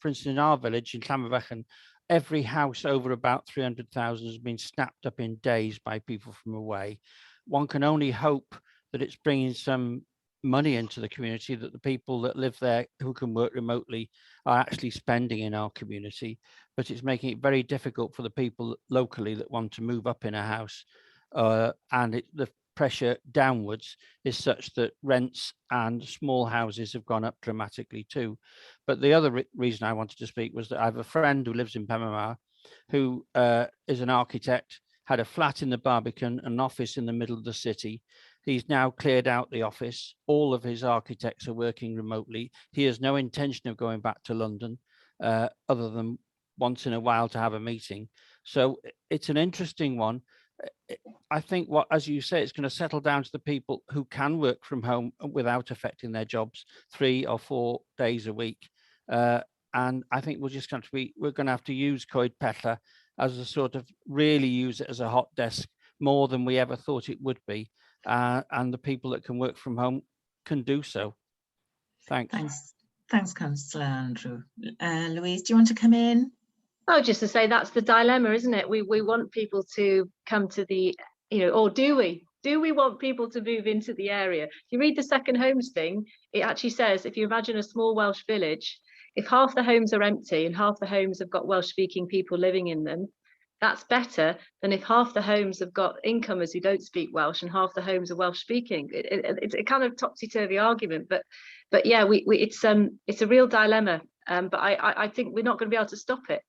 instance, in our village in Llanfyfechan, every house over about 300,000 has been snapped up in days by people from away. One can only hope that it's bringing some money into the community, that the people that live there who can work remotely are actually spending in our community, but it's making it very difficult for the people locally that want to move up in a house, and the pressure downwards is such that rents and small houses have gone up dramatically too. But the other reason I wanted to speak was that I have a friend who lives in Pembrokeshire who is an architect, had a flat in the Barbican, an office in the middle of the city. He's now cleared out the office. All of his architects are working remotely. He has no intention of going back to London other than once in a while to have a meeting. So it's an interesting one. I think as you say, it's going to settle down to the people who can work from home without affecting their jobs 3 or 4 days a week. And I think we're going to have to use Coed Pella as a sort of really use it as a hot desk more than we ever thought it would be. And the people that can work from home can do so. Thanks. Thanks, Councillor Andrew. Louise, do you want to come in? Oh, just to say that's the dilemma, isn't it? We want people to come to the, or do we? Do we want people to move into the area? If you read the second homes thing, it actually says, if you imagine a small Welsh village, if half the homes are empty and half the homes have got Welsh speaking people living in them, that's better than if half the homes have got incomers who don't speak Welsh and half the homes are Welsh speaking. It's a kind of topsy-turvy argument, but yeah, it's a real dilemma. But I think we're not going to be able to stop it.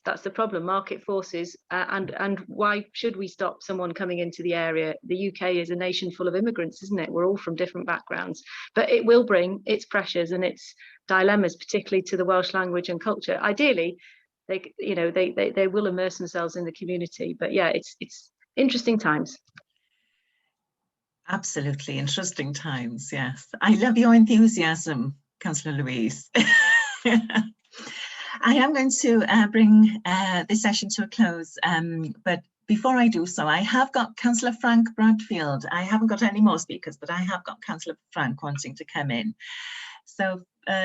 That's the problem, market forces, and why should we stop someone coming into the area? The UK is a nation full of immigrants, isn't it? We're all from different backgrounds, but it will bring its pressures and its dilemmas, particularly to the Welsh language and culture. Ideally, they will immerse themselves in the community, but yeah, it's interesting times. Absolutely interesting times, yes. I love your enthusiasm, Councillor Louise. I am going to bring this session to a close, but before I do so, I have got Councillor Frank Bradfield. I haven't got any more speakers, but I have got Councillor Frank wanting to come in. So,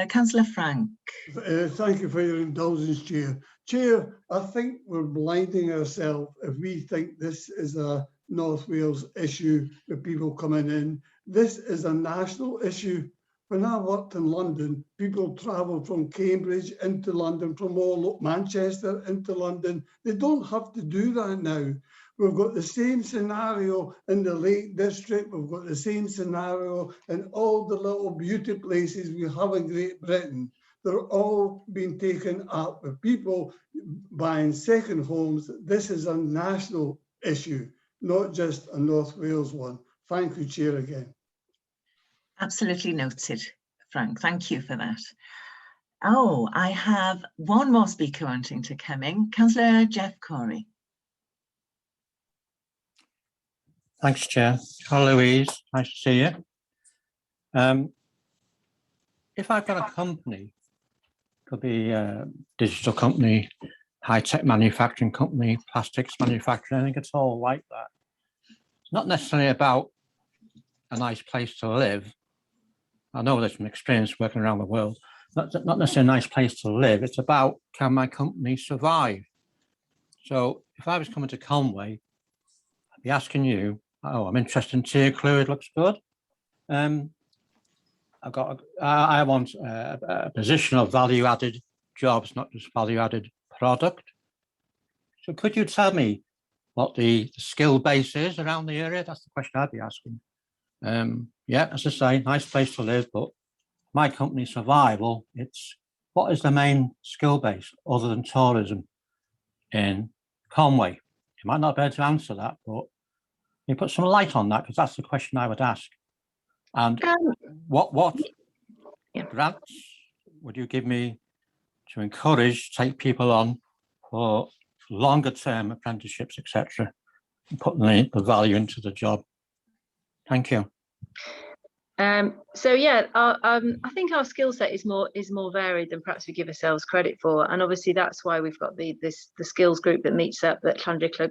Councillor Frank. Thank you for your indulgence, Chair. Chair, I think we're blinding ourselves if we think this is a North Wales issue with people coming in. This is a national issue. When I worked in London, people travelled from Cambridge into London, from all Manchester into London. They don't have to do that now. We've got the same scenario in the Lake District. We've got the same scenario in all the little beauty places we have in Great Britain. They're all being taken up with people buying second homes. This is a national issue, not just a North Wales one. Thank you, Chair, again. Absolutely noted, Frank. Thank you for that. Oh, I have one more speaker wanting to come in. Councillor Jeff Corey. Thanks, Chair. Hello, Louise. Nice to see you. If I've got a company, could be a digital company, high-tech manufacturing company, plastics manufacturing, I think it's all like that. It's not necessarily about a nice place to live. I know there's some experience working around the world. Not necessarily a nice place to live. It's about, can my company survive? So if I was coming to Conway, I'd be asking you, oh, I'm interested in tier clue, it looks good. I want a position of value-added jobs, not just value-added product. So could you tell me what the skill base is around the area? That's the question I'd be asking. Yeah, as I say, nice place to live, but my company's survival, it's what is the main skill base other than tourism in Conway? You might not be able to answer that, but you put some light on that? Because that's the question I would ask. And what grants would you give me to encourage, take people on for longer term apprenticeships, etc., and put the value into the job? Thank you. So yeah, I think our skill set is more varied than perhaps we give ourselves credit for, and obviously that's why we've got the skills group that meets up that Llanriclo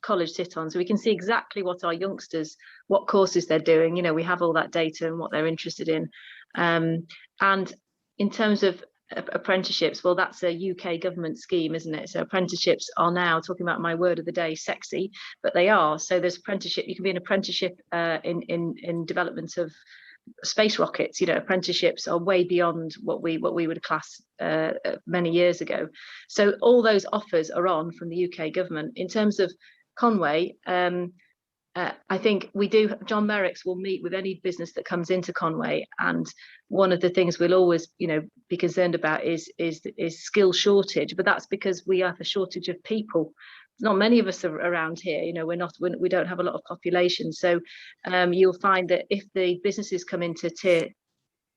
College sit on, so we can see exactly what our youngsters, what courses they're doing. You know, we have all that data and what they're interested in, and in terms of apprenticeships, well, that's a UK government scheme, isn't it? So apprenticeships are now, talking about my word of the day, sexy, but they are. So there's apprenticeship, you can be an apprenticeship in development of space rockets. You know, apprenticeships are way beyond what we would class many years ago. So all those offers are on from the UK government. In terms of Conway, I think we do. John Merricks will meet with any business that comes into Conway, and one of the things we'll always, you know, be concerned about is skill shortage. But that's because we have a shortage of people. Not many of us are around here. You know, we don't have a lot of population. So you'll find that if the businesses come into Tier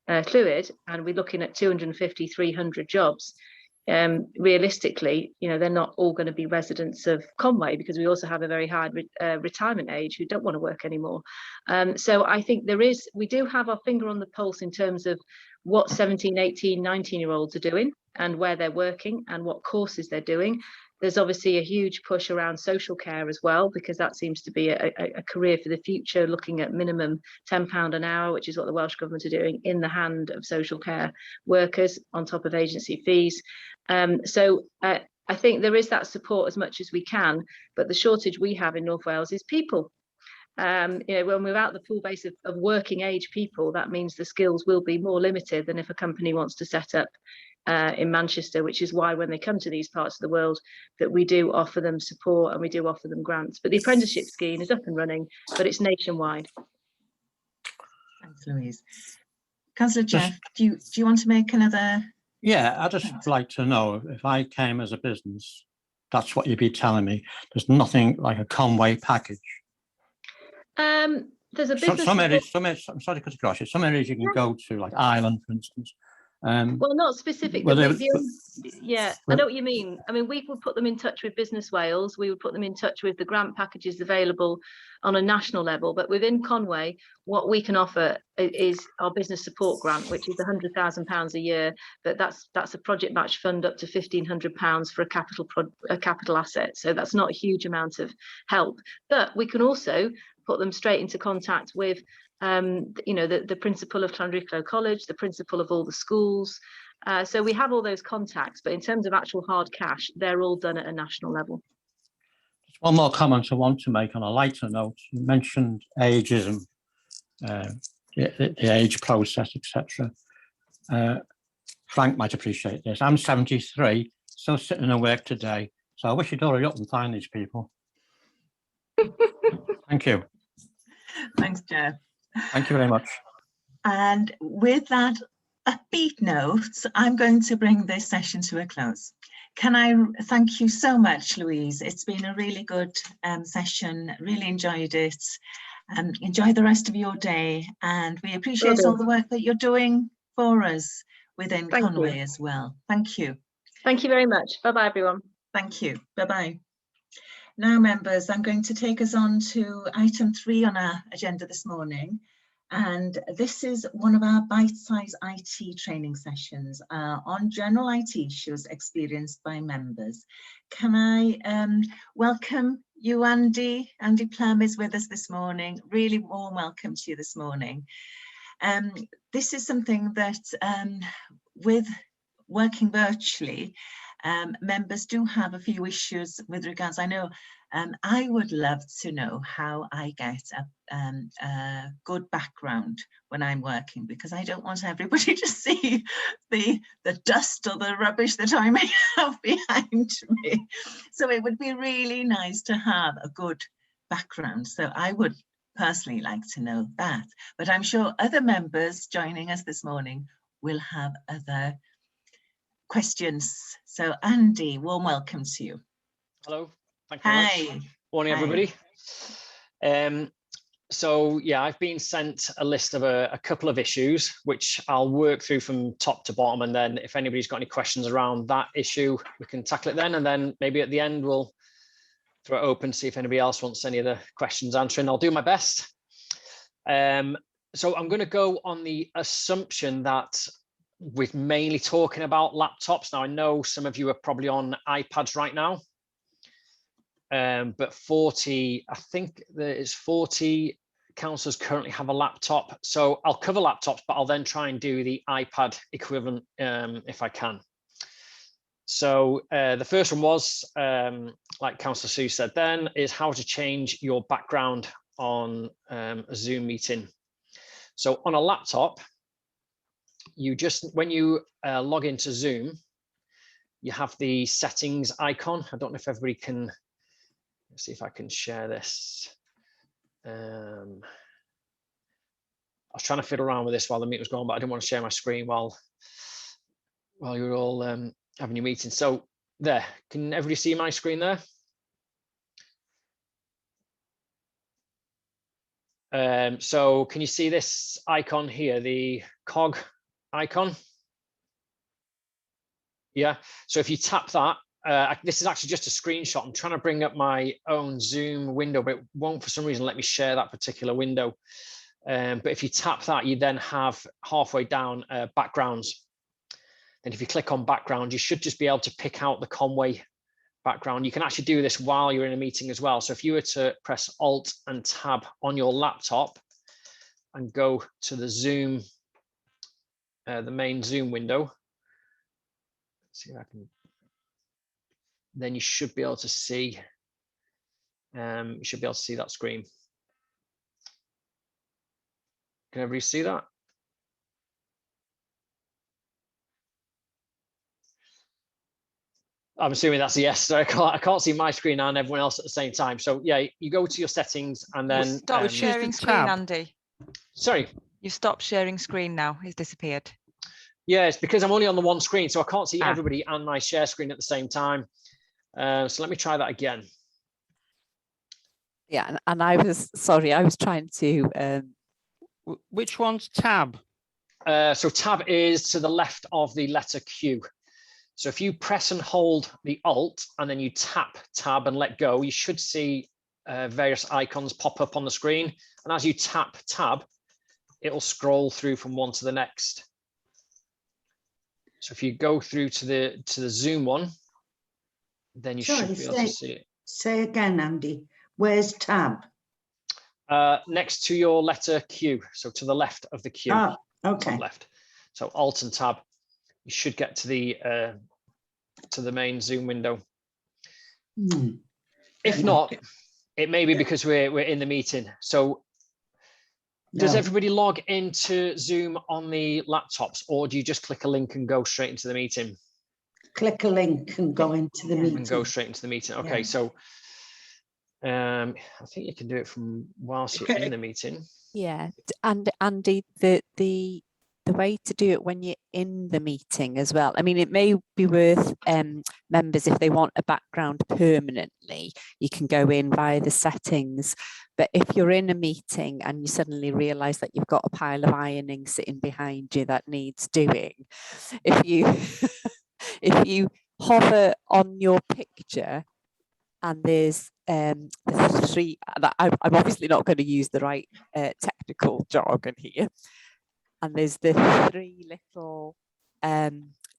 Clwyd, and we're looking at 250, 300 jobs. Realistically, you know, they're not all going to be residents of Conway, because we also have a very high retirement age who don't want to work anymore. So I think we do have our finger on the pulse in terms of what 17, 18, 19-year-olds are doing and where they're working and what courses they're doing. There's obviously a huge push around social care as well, because that seems to be a career for the future, looking at minimum £10 an hour, which is what the Welsh Government are doing, in the hand of social care workers on top of agency fees. So I think there is that support as much as we can, but the shortage we have in North Wales is people. You know, when we're out the pool base of working age people, that means the skills will be more limited than if a company wants to set up in Manchester, which is why when they come to these parts of the world that we do offer them support and we do offer them grants. But the apprenticeship scheme is up and running, but it's nationwide. Thanks, Louise. Councillor Jeff, do you want to make another? Yeah, I'd just like to know, if I came as a business, that's what you'd be telling me. There's nothing like a Conway package. There's a business. Some areas, I'm sorry to cut across you. Some areas you can go to, like Ireland, for instance. Well, not specific. Yeah, I know what you mean. I mean, we would put them in touch with Business Wales. We would put them in touch with the grant packages available on a national level. But within Conway, what we can offer is our business support grant, which is £100,000 a year. But that's a project match fund up to £1,500 for a capital asset. So that's not a huge amount of help. But we can also put them straight into contact with you know, the principal of Llanriclo College, the principal of all the schools. So we have all those contacts, but in terms of actual hard cash, they're all done at a national level. Just one more comment I want to make on a lighter note. You mentioned ageism, the age process, etc. Frank might appreciate this. I'm 73, still sitting at work today, so I wish you'd hurry up and find these people. Thank you. Thanks, Jeff. Thank you very much. And with that upbeat note, I'm going to bring this session to a close. Can I thank you so much, Louise? It's been a really good session. Really enjoyed it. Enjoy the rest of your day, and we appreciate all the work that you're doing for us within Conway as well. Thank you. Thank you very much. Bye-bye, everyone. Thank you. Bye-bye. Now, members, I'm going to take us on to item 3 on our agenda this morning. And this is one of our bite-sized IT training sessions on general IT issues experienced by members. Can I welcome you, Andy? Andy Plum is with us this morning. Really warm welcome to you this morning. This is something that with working virtually, members do have a few issues with regards. I know I would love to know how I get a good background when I'm working, because I don't want everybody to see the dust or the rubbish that I may have behind me. So it would be really nice to have a good background. So I would personally like to know that, but I'm sure other members joining us this morning will have other questions. So Andy, warm welcome to you. Hello, thank you very much. Morning, everybody. So yeah, I've been sent a list of a couple of issues, which I'll work through from top to bottom. And then if anybody's got any questions around that issue, we can tackle it then. And then maybe at the end, we'll throw it open, see if anybody else wants any other questions answering. I'll do my best. So I'm going to go on the assumption that we're mainly talking about laptops. Now, I know some of you are probably on iPads right now. But 40, I think there is 40 councillors currently have a laptop. So I'll cover laptops, but I'll then try and do the iPad equivalent if I can. So the first one was, like Councillor Sue said then, is how to change your background on a Zoom meeting. So on a laptop, you just, when you log into Zoom, you have the settings icon. I don't know if everybody can. Let's see if I can share this. I was trying to fiddle around with this while the meeting was going, but I didn't want to share my screen while you were all having your meeting. So there, can everybody see my screen there? So can you see this icon here, the cog icon? Yeah, so if you tap that, this is actually just a screenshot. I'm trying to bring up my own Zoom window, but it won't for some reason let me share that particular window. But if you tap that, you then have halfway down backgrounds. Then if you click on background, you should just be able to pick out the Conway background. You can actually do this while you're in a meeting as well. So if you were to press Alt and Tab on your laptop and go to the Zoom, the main Zoom window, let's see if I can. Then you should be able to see. You should be able to see that screen. Can everybody see that? I'm assuming that's a yes. So I can't see my screen and everyone else at the same time. So yeah, you go to your settings and then stop sharing screen, Andy. Sorry. You stopped sharing screen now. It's disappeared. Yeah, it's because I'm only on the one screen, so I can't see everybody and my share screen at the same time. So let me try that again. Yeah, and I was sorry, I was trying to. Which one's tab? So tab is to the left of the letter Q. So if you press and hold the Alt and then you tap tab and let go, you should see various icons pop up on the screen. And as you tap tab, it will scroll through from one to the next. So if you go through to the Zoom one, then you should be able to see it. Say again, Andy, where's tab? Next to your letter Q, so to the left of the Q. Oh, okay. Top left. So Alt and Tab, you should get to the main Zoom window. If not, it may be because we're in the meeting. So does everybody log into Zoom on the laptops, or do you just click a link and go straight into the meeting? Click a link and go into the meeting. And go straight into the meeting. Okay, so I think you can do it from whilst you're in the meeting. Yeah, and Andy, the way to do it when you're in the meeting as well. I mean, it may be worth members, if they want a background permanently, you can go in via the settings. But if you're in a meeting and you suddenly realise that you've got a pile of ironing sitting behind you that needs doing, if you hover on your picture and there's the three, I'm obviously not going to use the right technical jargon here, and there's the three little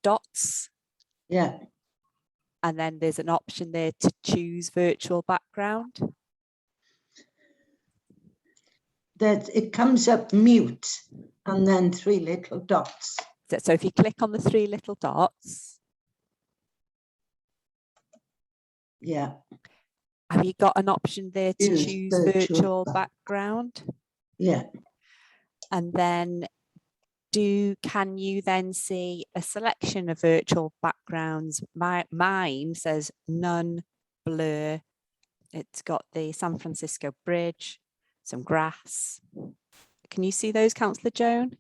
dots. Yeah. And then there's an option there to choose virtual background. That it comes up mute and then three little dots. So if you click on the three little dots. Yeah. Have you got an option there to choose virtual background? Yeah. And then can you then see a selection of virtual backgrounds? Mine says none, blur. It's got the San Francisco Bridge, some grass. Can you see those, Councillor Joan?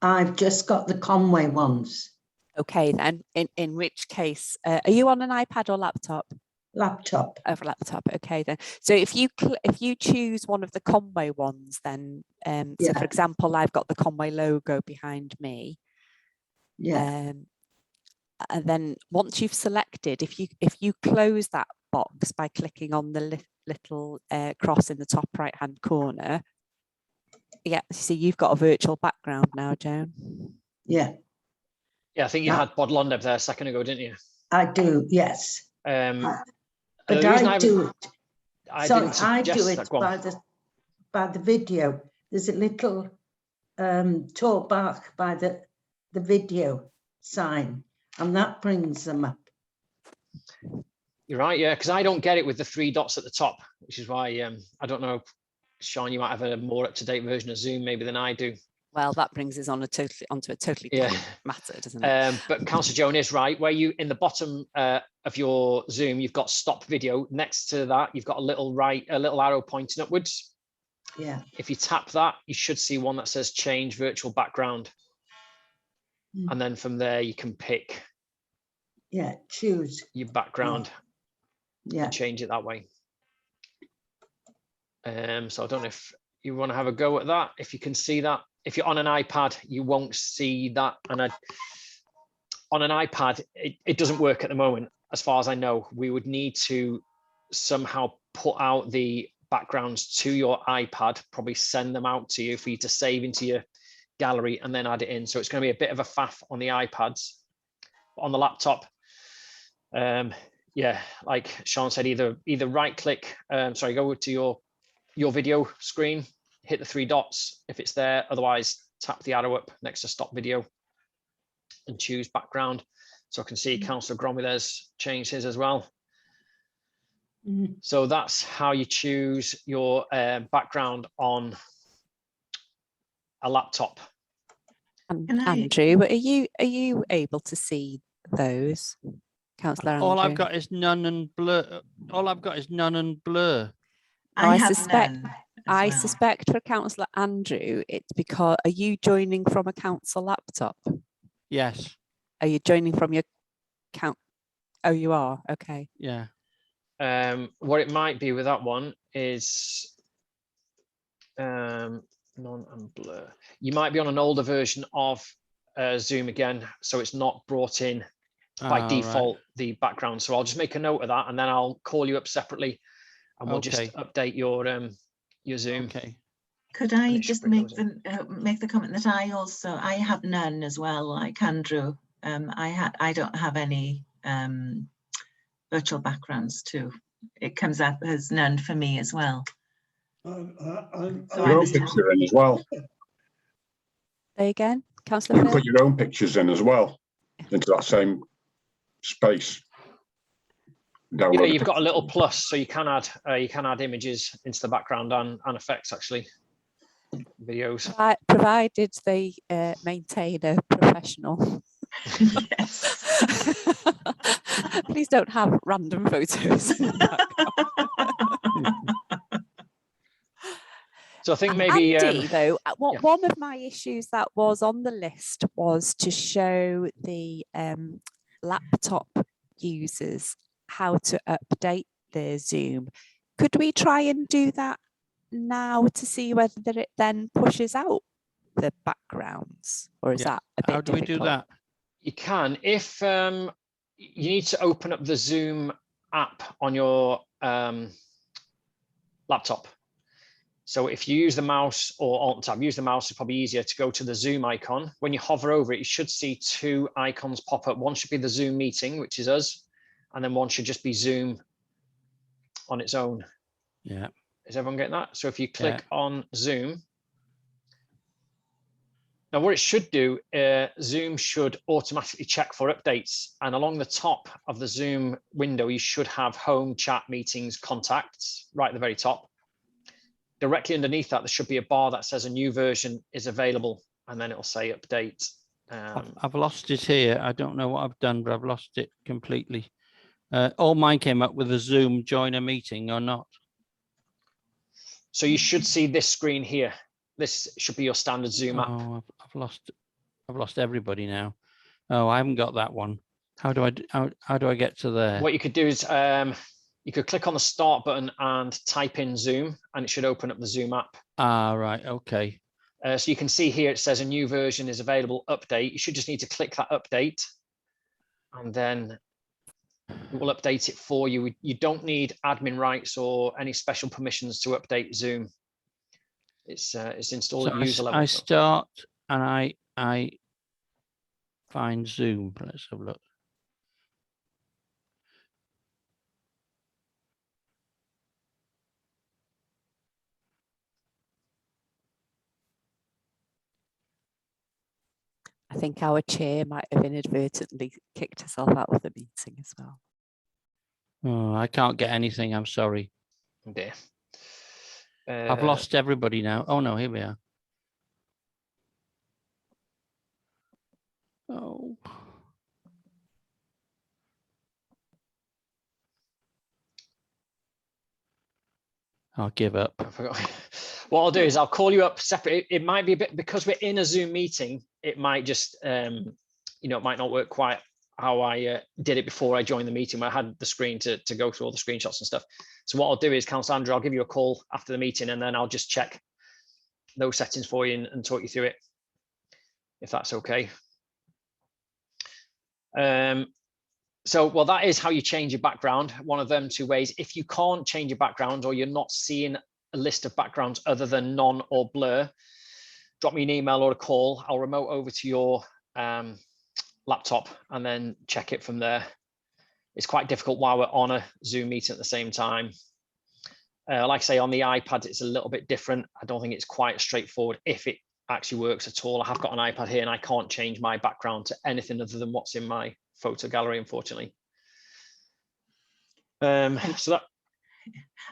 I've just got the Conway ones. Okay, then in which case, are you on an iPad or laptop? laptop. Over laptop. Okay, then. So if you choose one of the Conway ones, then so for example, I've got the Conway logo behind me. Yeah. And then once you've selected, if you close that box by clicking on the little cross in the top right hand corner, yeah, see you've got a virtual background now, Joan. Yeah. Yeah, I think you had Bodlond up there a second ago, didn't you? I do, yes. But I do it. I do it by the video. There's a little talk back by the video sign, and that brings them up. You're right, yeah, because I don't get it with the 3 dots at the top, which is why I don't know, Sean, you might have a more up-to-date version of Zoom maybe than I do. Well, that brings us on onto a totally different matter, doesn't it? But Councillor Joan is right. Where you in the bottom of your Zoom, you've got stop video. Next to that, you've got a little arrow pointing upwards. Yeah. If you tap that, you should see one that says change virtual background. And then from there, you can pick. Yeah, choose your background. Yeah. And change it that way. So I don't know if you want to have a go at that. If you can see that. If you're on an iPad, you won't see that. And on an iPad, it doesn't work at the moment, as far as I know. We would need to somehow put out the backgrounds to your iPad, probably send them out to you for you to save into your gallery and then add it in. So it's going to be a bit of a faff on the iPads. On the laptop, yeah, like Sean said, either right click, go to your video screen, hit the 3 dots if it's there, otherwise tap the arrow up next to stop video and choose background. So I can see Councillor Gromley there's changed his as well. So that's how you choose your background on a laptop. Andrew, are you able to see those, Councillor Andrew? All I've got is none and blur. I suspect for Councillor Andrew, it's because, are you joining from a council laptop? Yes. Are you joining from your count? Oh, you are. Okay. Yeah. What it might be with that one is none and blur. You might be on an older version of Zoom again, so it's not brought in by default the background. So I'll just make a note of that, and then I'll call you up separately, and we'll just update your Zoom. Okay. Could I just make the comment that I have none as well, like Andrew. I don't have any virtual backgrounds too. It comes up as none for me as well. Your own picture in as well. There again, Councillor. You can put your own pictures in as well into that same space. Yeah, you've got a little plus, so you can add images into the background and effects actually. Videos. Provided they maintain a professional. Yes. Please don't have random photos. So I think maybe Andy, though, one of my issues that was on the list was to show the laptop users how to update their Zoom. Could we try and do that now to see whether it then pushes out the backgrounds, or is that a bit How do we do that? You can, if you need to open up the Zoom app on your laptop. So if you use the mouse or Alt tab, use the mouse, it's probably easier to go to the Zoom icon. When you hover over it, you should see 2 icons pop up. One should be the Zoom meeting, which is us, and then one should just be Zoom on its own. Yeah. Is everyone getting that? So if you click on Zoom, now what it should do, Zoom should automatically check for updates, and along the top of the Zoom window, you should have home, chat, meetings, contacts, right at the very top. Directly underneath that, there should be a bar that says a new version is available, and then it'll say update. I've lost it here. I don't know what I've done, but I've lost it completely. All mine came up with a Zoom join a meeting or not. So you should see this screen here. This should be your standard Zoom app. Oh, I've lost everybody now. Oh, I haven't got that one. How do I get to there? What you could do is you could click on the start button and type in Zoom, and it should open up the Zoom app. Ah, right, okay. So you can see here, it says a new version is available, update. You should just need to click that update, and then it will update it for you. You don't need admin rights or any special permissions to update Zoom. It's installed So at user level. I start and I find Zoom. Let's have a look. I think our chair might have inadvertently kicked herself out of the meeting as well. Oh, I can't get anything. I'm sorry. Oh dear. I've lost everybody now. Oh no, here we are. Oh. I'll give up. I forgot. What I'll do is I'll call you up separate. It might be a bit, because we're in a Zoom meeting, it might just, it might not work quite how I did it before I joined the meeting, where I had the screen to go through all the screenshots and stuff. So what I'll do is, Councillor Andrew, I'll give you a call after the meeting, and then I'll just check those settings for you and talk you through it, if that's okay. So, well, that is how you change your background. One of them two ways. If you can't change your background, or you're not seeing a list of backgrounds other than none or blur, drop me an email or a call. I'll remote over to your laptop and then check it from there. It's quite difficult while we're on a Zoom meeting at the same time. Like I say, on the iPad, it's a little bit different. I don't think it's quite as straightforward if it actually works at all. I have got an iPad here and I can't change my background to anything other than what's in my photo gallery, unfortunately. So that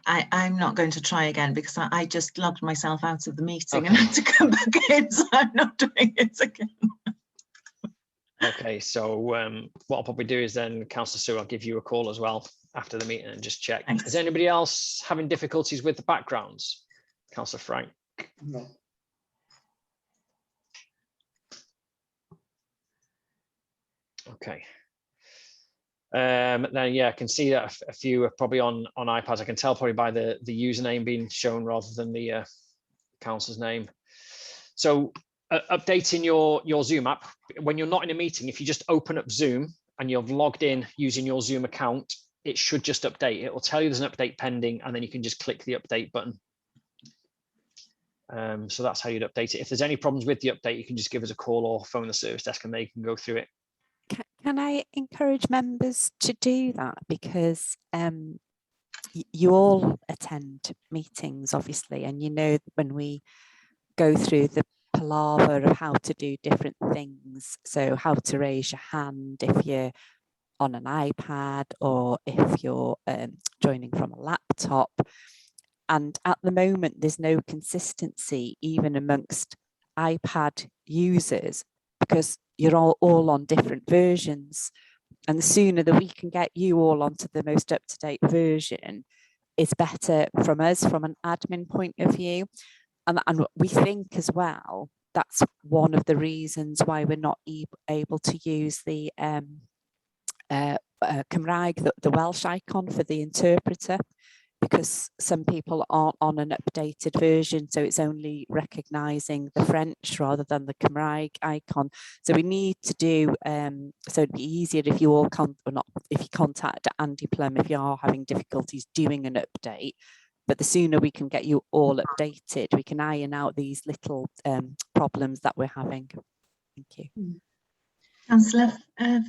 I'm not going to try again, because I just logged myself out of the meeting and had to come back in, so I'm not doing it again. Okay, so what I'll probably do is then, Councillor Sue, I'll give you a call as well after the meeting and just check. Thanks. Is anybody else having difficulties with the backgrounds? Councillor Frank? No. Okay. Then yeah, I can see that a few are probably on iPads. I can tell probably by the username being shown rather than the council's name. So updating your Zoom app, when you're not in a meeting, if you just open up Zoom and you've logged in using your Zoom account, it should just update. It will tell you there's an update pending, and then you can just click the update button. So that's how you'd update it. If there's any problems with the update, you can just give us a call or phone the service desk and they can go through it. Can I encourage members to do that? Because you all attend meetings, obviously, and you know when we go through the palaver of how to do different things. So how to raise your hand if you're on an iPad or if you're joining from a laptop. And at the moment, there's no consistency even amongst iPad users, because you're all on different versions. And the sooner that we can get you all onto the most up-to-date version is better from us, from an admin point of view. And we think as well, that's one of the reasons why we're not able to use the Cymraeg, the Welsh icon for the interpreter, because some people aren't on an updated version, so it's only recognising the French rather than the Cymraeg icon. So we need to do, so it'd be easier if you all if you contact Andy Plum if you are having difficulties doing an update. But the sooner we can get you all updated, we can iron out these little problems that we're having. Thank you. Councillor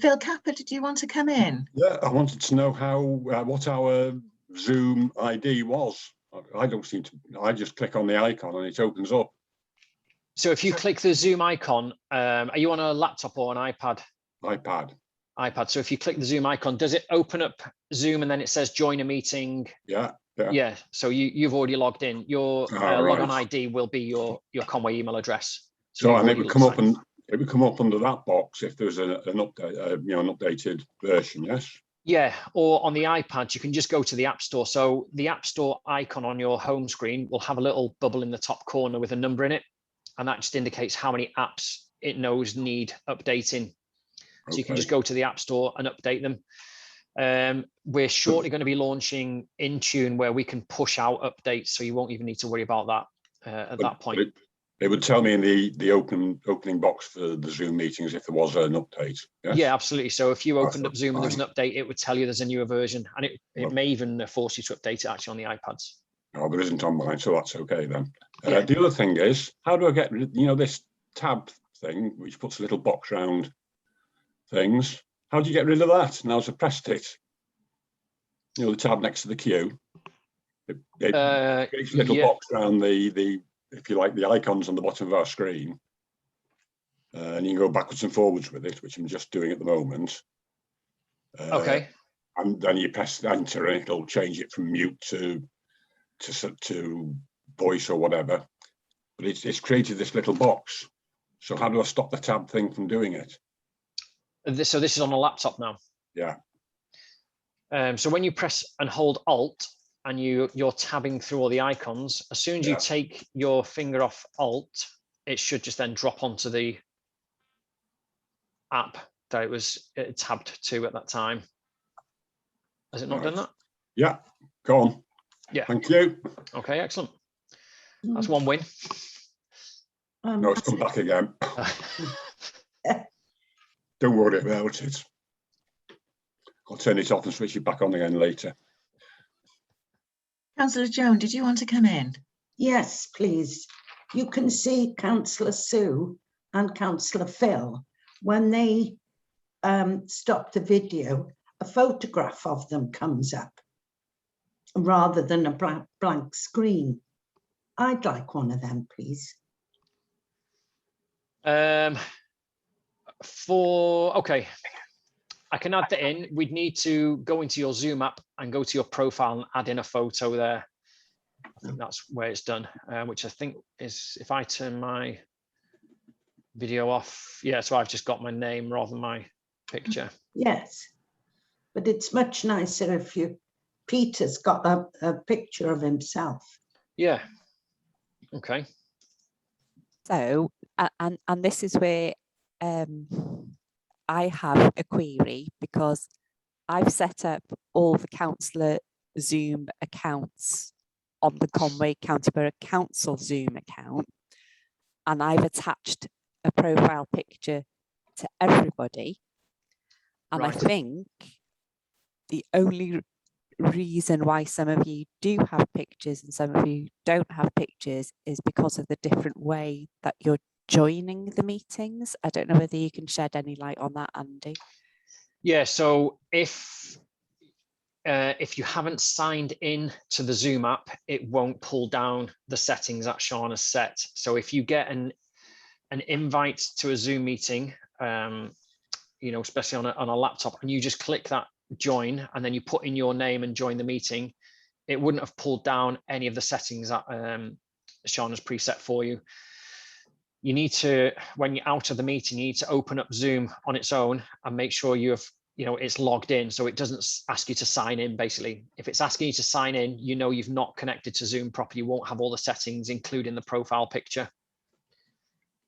Phil Capper, did you want to come in? Yeah, I wanted to know how what our Zoom ID was. I don't seem to. I just click on the icon and it opens up. So if you click the Zoom icon, are you on a laptop or an iPad? iPad. iPad. So if you click the Zoom icon, does it open up Zoom and then it says join a meeting? Yeah. Yeah. So you've already logged in. Your log-on ID will be your Conway email address. So and it would come up and it would come up under that box if there's an update, an updated version. Yes. Yeah, or on the iPad, you can just go to the App Store. So the App Store icon on your home screen will have a little bubble in the top corner with a number in it. And that just indicates how many apps it knows need updating. So you can just go to the App Store and update them. We're shortly going to be launching Intune, where we can push out updates, so you won't even need to worry about that at that point. It would tell me in the opening box for the Zoom meetings if there was an update. Yes? Yeah, absolutely. So if you opened up Zoom and there was an update, it would tell you there's a newer version, and it may even force you to update it actually on the iPads. Oh, there isn't on mine, so that's okay then. Yeah. The other thing is, how do I get rid, this tab thing, which puts a little box around things? How do you get rid of that? Now I've pressed it. The tab next to the queue. It creates a little box around the, if you like, the icons on the bottom of our screen. And you can go backwards and forwards with it, which I'm just doing at the moment. Okay. And then you press enter and it'll change it from mute to voice or whatever. But it's created this little box. So how do I stop the tab thing from doing it? So this is on a laptop now. Yeah. So when you press and hold Alt and you're tabbing through all the icons, as soon as you take your finger off Alt, it should just then drop onto the app that it was tabbed to at that time. Has it not done that? Yeah, go on. Yeah. Thank you. Okay, excellent. That's one win. No, it's come back again. Don't worry about it. I'll turn it off and switch it back on again later. Councillor Joan, did you want to come in? Yes, please. You can see Councillor Sue and Councillor Phil. When they stop the video, a photograph of them comes up rather than a blank screen. I'd like one of them, please. Okay, I can add that in. We'd need to go into your Zoom app and go to your profile and add in a photo there. I think that's where it's done, which I think is, if I turn my video off, yeah, so I've just got my name rather than my picture. Yes, but it's much nicer if Peter's got a picture of himself. Yeah, okay. So, and this is where I have a query, because I've set up all the councillor Zoom accounts on the Conway County Borough Council Zoom account, and I've attached a profile picture to everybody. And I think the only reason why some of you do have pictures and some of you don't have pictures is because of the different way that you're joining the meetings. I don't know whether you can shed any light on that, Andy. Yeah, so if you haven't signed in to the Zoom app, it won't pull down the settings that Sean has set. So if you get an invite to a Zoom meeting, especially on a laptop, and you just click that join and then you put in your name and join the meeting, it wouldn't have pulled down any of the settings that Sean has preset for you. You need to, when you're out of the meeting, you need to open up Zoom on its own and make sure it's logged in, so it doesn't ask you to sign in. Basically, if it's asking you to sign in, you've not connected to Zoom properly. You won't have all the settings, including the profile picture.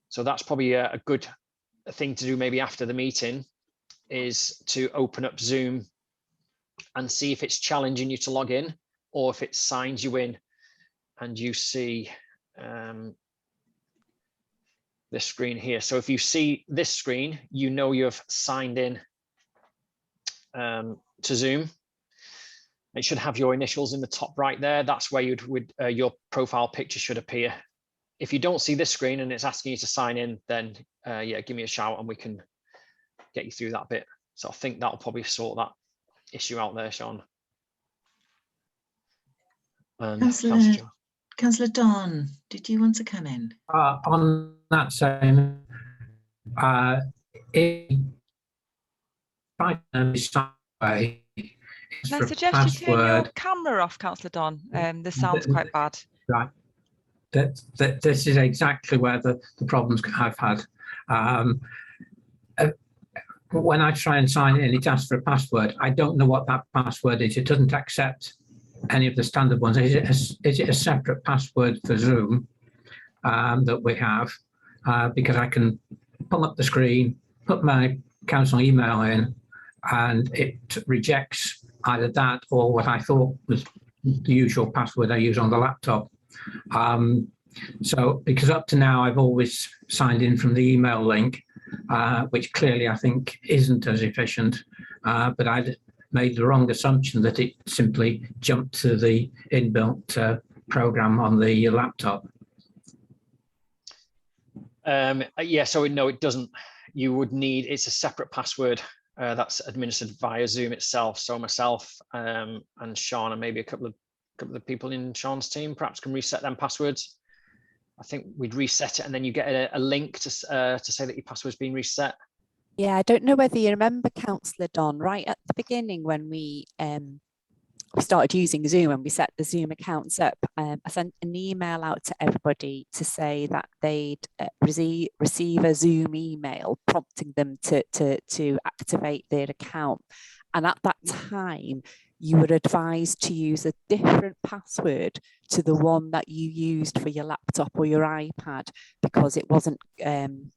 So that's probably a good thing to do maybe after the meeting, is to open up Zoom and see if it's challenging you to log in or if it signs you in, and you see this screen here. So if you see this screen, you've signed in to Zoom. It should have your initials in the top right there. That's where your profile picture should appear. If you don't see this screen and it's asking you to sign in, then give me a shout and we can get you through that bit. So I think that'll probably sort that issue out there, Sean. Councillor Don, did you want to come in? On that same, Can I suggest you turn your camera off, Councillor Don? The sound's quite bad. Right. This is exactly where the problems I've had. When I try and sign in, it asks for a password. I don't know what that password is. It doesn't accept any of the standard ones. Is it a separate password for Zoom that we have? Because I can pull up the screen, put my council email in, and it rejects either that or what I thought was the usual password I use on the laptop. So because up to now I've always signed in from the email link, which clearly I think isn't as efficient, but I'd made the wrong assumption that it simply jumped to the inbuilt program on the laptop. Yeah, so no, it doesn't. You would need, it's a separate password that's administered via Zoom itself. So myself and Sean and maybe a couple of people in Sean's team perhaps can reset them passwords. I think we'd reset it and then you get a link to say that your password's been reset. Yeah, I don't know whether you remember, Councillor Don, right at the beginning when we started using Zoom and we set the Zoom accounts up, I sent an email out to everybody to say that they'd receive a Zoom email prompting them to activate their account. And at that time, you were advised to use a different password to the one that you used for your laptop or your iPad, because it wasn't, again,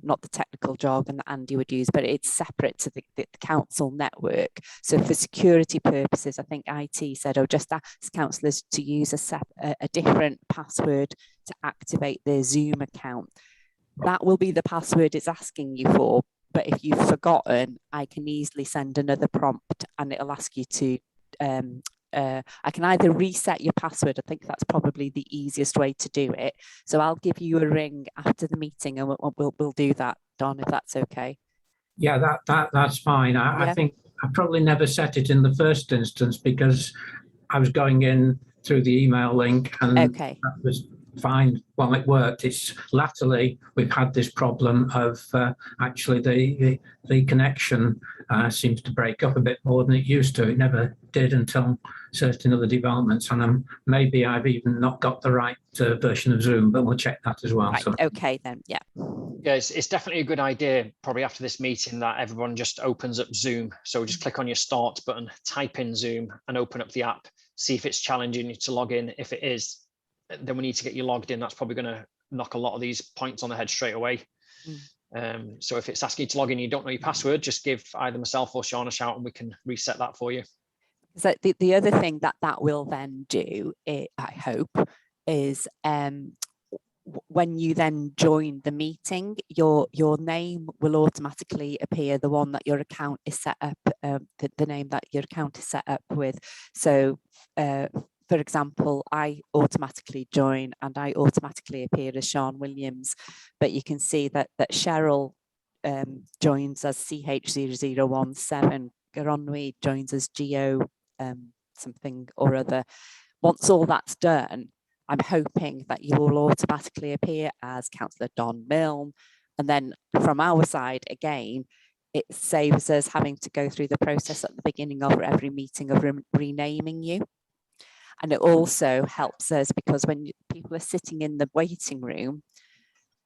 not the technical jargon that Andy would use, but it's separate to the council network. So for security purposes, I think IT said, oh, just ask councillors to use a different password to activate their Zoom account. That will be the password it's asking you for. But if you've forgotten, I can easily send another prompt and it'll ask you to, I can either reset your password. I think that's probably the easiest way to do it. So I'll give you a ring after the meeting and we'll do that, Don, if that's okay. Yeah, that's fine. I think I probably never set it in the first instance because I was going in through the email link and that was fine while it worked. It's latterly we've had this problem of actually the connection seems to break up a bit more than it used to. It never did until certain other developments, and maybe I've even not got the right version of Zoom, but we'll check that as well. Right, so. okay then, yeah. Yeah, it's definitely a good idea, probably after this meeting, that everyone just opens up Zoom. So just click on your start button, type in Zoom and open up the app, see if it's challenging you to log in. If it is, then we need to get you logged in. That's probably going to knock a lot of these points on the head straight away. So if it's asking you to log in, you don't know your password, just give either myself or Sean a shout and we can reset that for you. So the other thing that will then do, I hope, is when you then join the meeting, your name will automatically appear, the one that your account is set up, the name that your account is set up with. So for example, I automatically join and I automatically appear as Sean Williams, but you can see that Cheryl joins as CH0017, Gronwy joins as GO something or other. Once all that's done, I'm hoping that you will automatically appear as Councillor Don Milne. And then from our side, again, it saves us having to go through the process at the beginning of every meeting of renaming you. And it also helps us because when people are sitting in the waiting room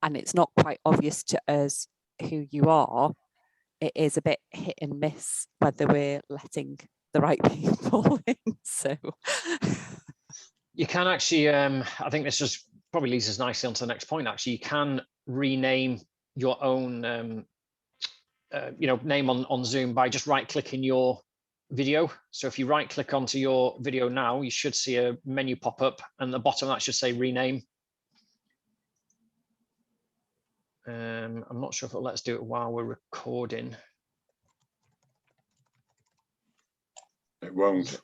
and it's not quite obvious to us who you are, it is a bit hit and miss whether we're letting the right people in. So you can actually, I think this just probably leads us nicely onto the next point. Actually, you can rename your own, name on Zoom by just right-clicking your video. So if you right-click onto your video now, you should see a menu pop up, and the bottom of that should say rename. I'm not sure if it'll let us do it while we're recording. It won't.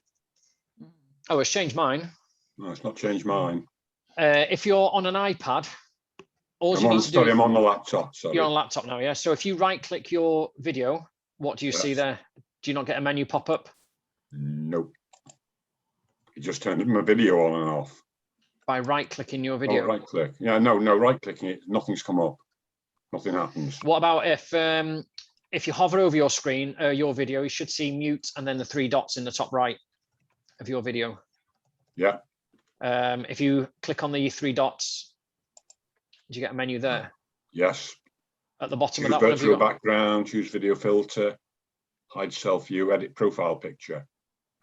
Oh, it's changed mine. No, it's not changed mine. If you're on an iPad, all you need to do. Sorry, I'm on the laptop. Sorry. You're on a laptop now, yeah. So if you right-click your video, what do you see there? Do you not get a menu pop up? Nope. You just turned my video on and off. By right-clicking your video? Oh, right-click. Yeah, no, right-clicking it, nothing's come up. Nothing happens. What about if you hover over your screen, your video, you should see mute and then the 3 dots in the top right of your video. Yeah. If you click on the 3 dots, do you get a menu there? Yes. At the bottom choose of that one. Virtual background, choose video filter, hide self-view, edit profile picture,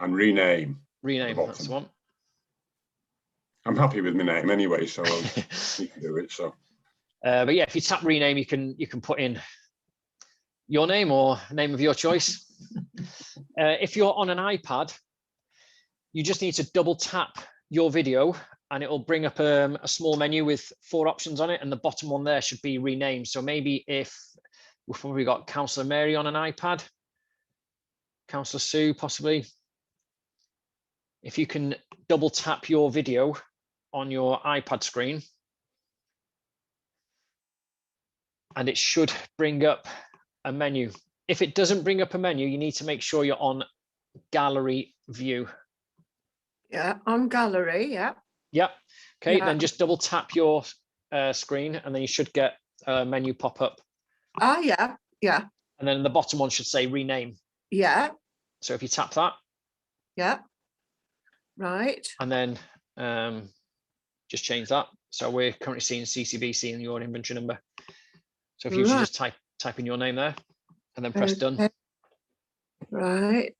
and rename. Rename, that's the one. I'm happy with my name anyway, so I'll need to do it. So. But yeah, if you tap rename, you can put in your name or name of your choice. If you're on an iPad, you just need to double tap your video and it will bring up a small menu with 4 options on it, and the bottom one there should be renamed. So maybe if we've probably got Councillor Mary on an iPad, Councillor Sue possibly. If you can double tap your video on your iPad screen, and it should bring up a menu. If it doesn't bring up a menu, you need to make sure you're on gallery view. Yeah, on gallery, yeah. Yep. Okay, Yeah. then just double tap your screen and then you should get a menu pop up. Ah, yeah, yeah. And then the bottom one should say rename. Yeah. So if you tap that. Yeah. Right. And then just change that. So we're currently seeing CCBC in your inventory number. So if you should just type in your name there and then press done. Right.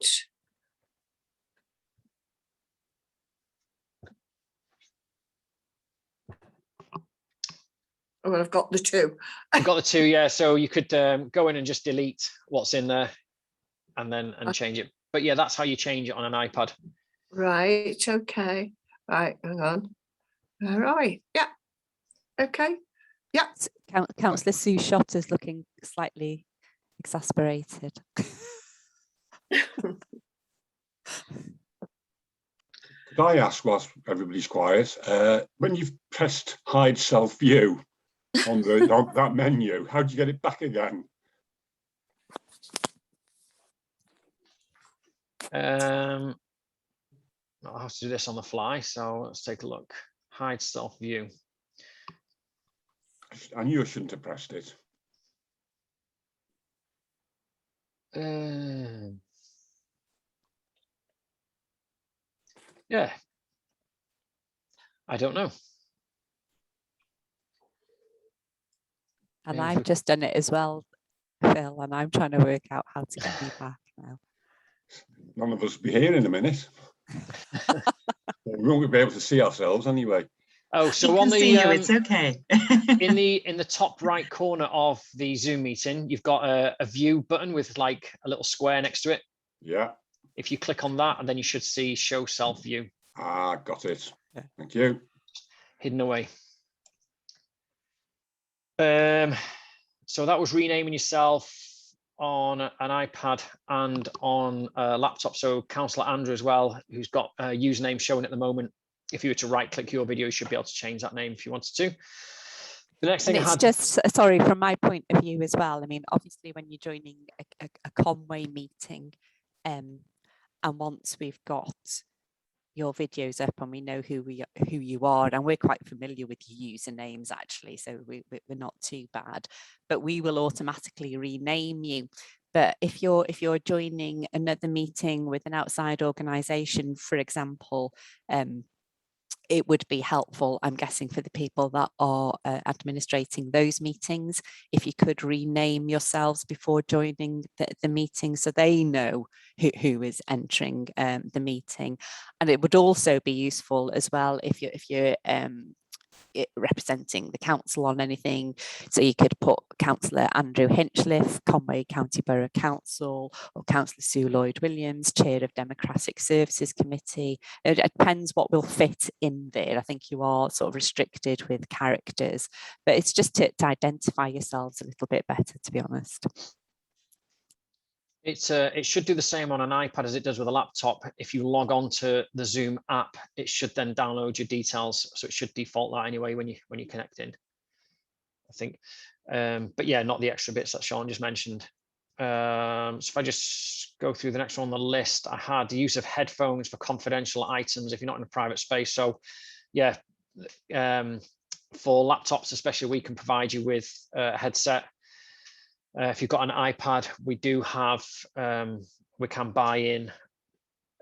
Oh, well, I've got the 2. I've got the 2, yeah. So you could go in and just delete what's in there and then change it. But yeah, that's how you change it on an iPad. Right, okay. Right, hang on. All right, yeah. Okay, yeah. Councillor Sue Shot is looking slightly exasperated. Could I ask, whilst everybody's quiet, when you've pressed hide self view on that menu, how do you get it back again? I'll have to do this on the fly, so let's take a look. Hide self view. I knew I shouldn't have pressed it. Yeah, I don't know. And I've just done it as well, Phil, and I'm trying to work out how to get you back now. None of us will be here in a minute. We won't be able to see ourselves anyway. Oh, so on the it's okay. in the top right corner of the Zoom meeting, you've got a view button with like a little square next to it. Yeah. If you click on that, and then you should see show self view. Ah, got it. Yeah. Thank you. Hidden away. So that was renaming yourself on an iPad and on a laptop. So Councillor Andrew as well, who's got a username showing at the moment. If you were to right click your video, you should be able to change that name if you wanted to. The next thing it's just, sorry, from my point of view as well. I mean, obviously when you're joining a Conway meeting, and once we've got your videos up and we know who you are, and we're quite familiar with your usernames actually, so we're not too bad, but we will automatically rename you. But if you're joining another meeting with an outside organisation, for example, it would be helpful, I'm guessing, for the people that are administrating those meetings, if you could rename yourselves before joining the meeting so they know who is entering the meeting. And it would also be useful as well if you're representing the council on anything, so you could put Councillor Andrew Hinchliffe, Conway County Borough Council, or Councillor Sue Lloyd-Williams, Chair of Democratic Services Committee. It depends what will fit in there. I think you are sort of restricted with characters, but it's just to identify yourselves a little bit better, to be honest. It should do the same on an iPad as it does with a laptop. If you log on to the Zoom app, it should then download your details. So it should default that anyway when you connect in, I think. But yeah, not the extra bits that Sean just mentioned. So if I just go through the next one on the list, I had the use of headphones for confidential items if you're not in a private space. So yeah, for laptops especially, we can provide you with a headset. If you've got an iPad, we do have, we can buy in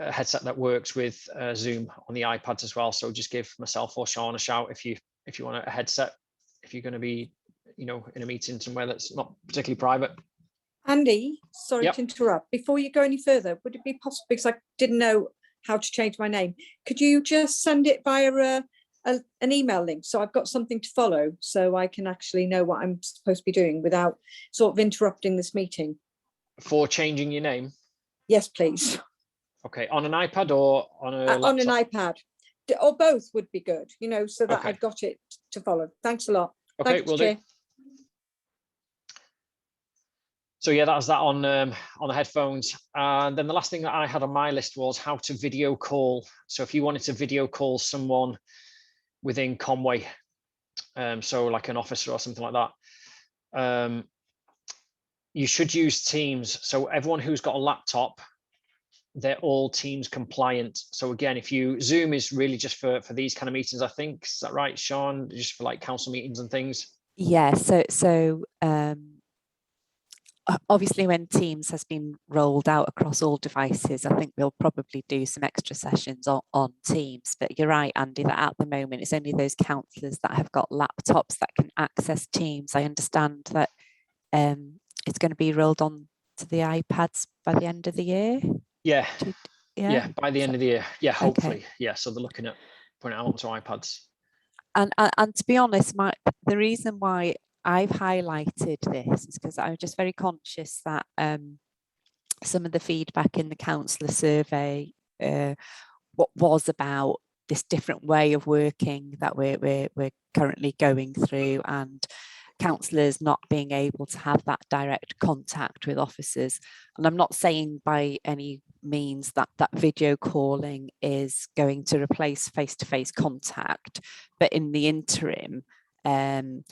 a headset that works with Zoom on the iPads as well. So just give myself or Sean a shout if you want a headset, if you're going to be, in a meeting somewhere that's not particularly private. Andy, sorry to interrupt. Before you go any further, would it be possible, because I didn't know how to change my name, could you just send it via an email link, so I've got something to follow, so I can actually know what I'm supposed to be doing without sort of interrupting this meeting. For changing your name? Yes, please. Okay, on an iPad or on a laptop? On an iPad, or both would be good, you know, so that Okay. I've got it to follow. Thanks a lot. Okay, Thanks, will Chair. do. So yeah, that's that on the headphones. And then the last thing that I had on my list was how to video call. So if you wanted to video call someone within Conway, so like an officer or something like that, you should use Teams. So everyone who's got a laptop, they're all Teams compliant. So again, if you, Zoom is really just for these kind of meetings, I think. Is that right, Sean? Just for like council meetings and things? Yeah, so obviously when Teams has been rolled out across all devices, I think we'll probably do some extra sessions on Teams. But you're right, Andy, that at the moment it's only those councillors that have got laptops that can access Teams. I understand that it's going to be rolled on to the iPads by the end of the year. Yeah. Yeah, by the end of the year. Yeah, hopefully. Okay. Yeah, so they're looking at putting it out onto iPads. And to be honest, the reason why I've highlighted this is because I'm just very conscious that some of the feedback in the councillor survey what was about this different way of working that we're currently going through, and councillors not being able to have that direct contact with officers. And I'm not saying by any means that video calling is going to replace face-to-face contact, but in the interim, and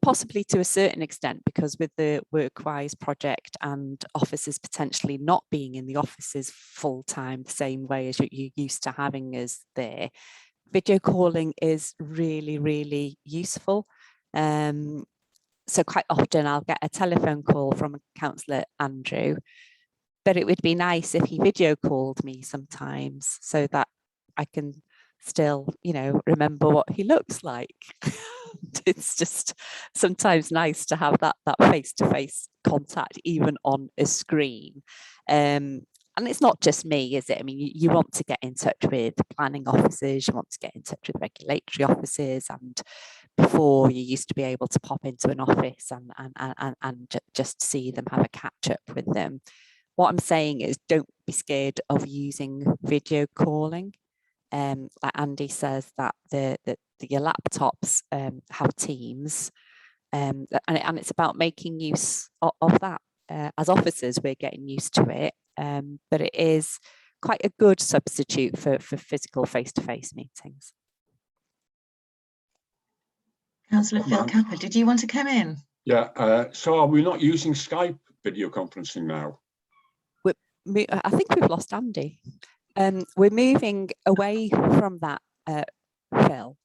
possibly to a certain extent, because with the WorkWise project and officers potentially not being in the offices full-time the same way as you're used to having us there, video calling is really, really useful. So quite often I'll get a telephone call from Councillor Andrew, but it would be nice if he video called me sometimes so that I can still, you know, remember what he looks like. It's just sometimes nice to have that face-to-face contact even on a screen. And it's not just me, is it? I mean, you want to get in touch with the planning officers, you want to get in touch with regulatory officers, and before you used to be able to pop into an office and just see them, have a catch up with them. What I'm saying is don't be scared of using video calling. Like Andy says, that your laptops have Teams, and it's about making use of that. As officers, we're getting used to it, but it is quite a good substitute for physical face-to-face meetings. Councillor Phil Capper, did you want to come in? Yeah, so are we not using Skype video conferencing now? I think we've lost Andy. We're moving away from that, Phil.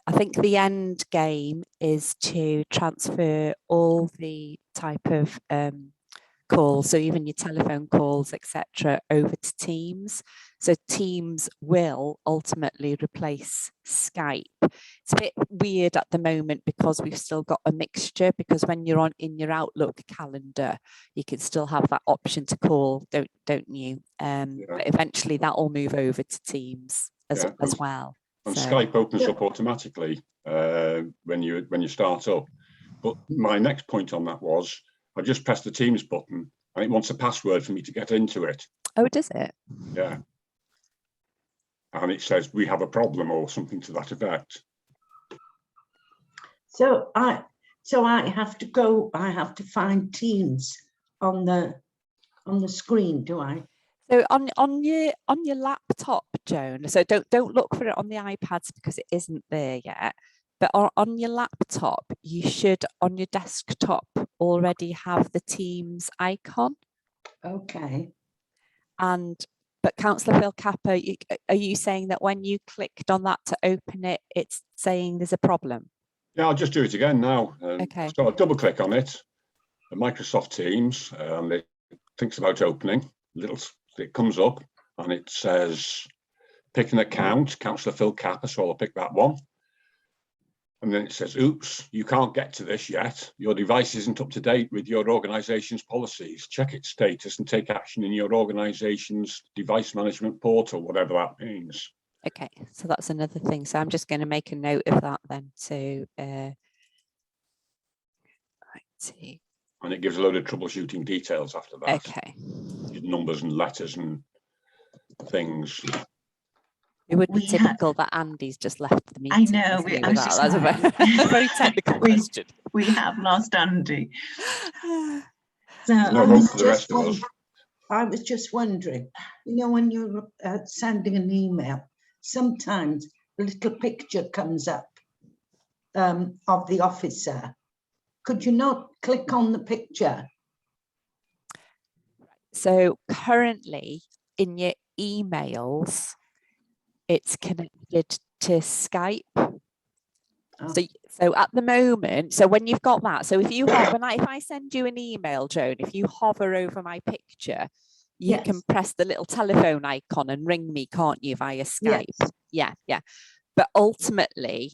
I think the end game is to transfer all the type of calls, so even your telephone calls, etc., over to Teams. So Teams will ultimately replace Skype. It's a bit weird at the moment because we've still got a mixture, because when you're in your Outlook calendar, you can still have that option to call, don't you? But eventually that will move over to Teams as well. And so, Skype opens up automatically when you start up. But my next point on that was, I just pressed the Teams button and it wants a password for me to get into it. Oh, does it? Yeah. And it says we have a problem or something to that effect. So I have to find Teams on the screen, do I? So on your laptop, Joan, so don't look for it on the iPads because it isn't there yet. But on your laptop, you should, on your desktop, already have the Teams icon. Okay. But Councillor Phil Capper, are you saying that when you clicked on that to open it, it's saying there's a problem? Yeah, I'll just do it again now. Okay. So I'll double click on it, the Microsoft Teams, and it thinks about opening. It comes up and it says, pick an account, Councillor Phil Capper, so I'll pick that one. And then it says, oops, you can't get to this yet. Your device isn't up to date with your organisation's policies. Check its status and take action in your organisation's device management portal, whatever that means. Okay, so that's another thing. So I'm just going to make a note of that then. So, IT. And it gives a load of troubleshooting details after that. Okay. Numbers and letters and things. It would be typical that Andy's just left the meeting. I know. That's a very technical question. We have lost Andy. So I was just wondering, you know, when you're sending an email, sometimes a little picture comes up of the officer. Could you not click on the picture? So currently in your emails, it's connected to Skype. Oh. So at the moment, so when you've got that, so if you have, if I send you an email, Joan, if you hover over my picture, you can press the little telephone icon and ring me, can't you, via Skype? Yes. Yeah. But ultimately,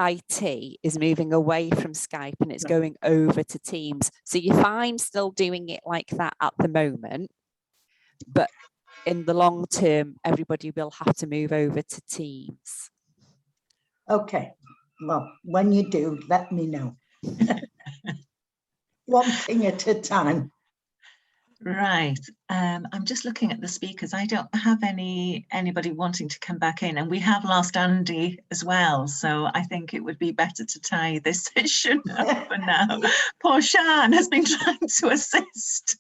IT is moving away from Skype and it's going over to Teams. So you're fine still doing it like that at the moment, but in the long term, everybody will have to move over to Teams. Okay. Well, when you do, let me know. One thing at a time. Right. I'm just looking at the speakers. I don't have anybody wanting to come back in, and we have lost Andy as well. So I think it would be better to tie this session up for now. Poor Sian has been trying to assist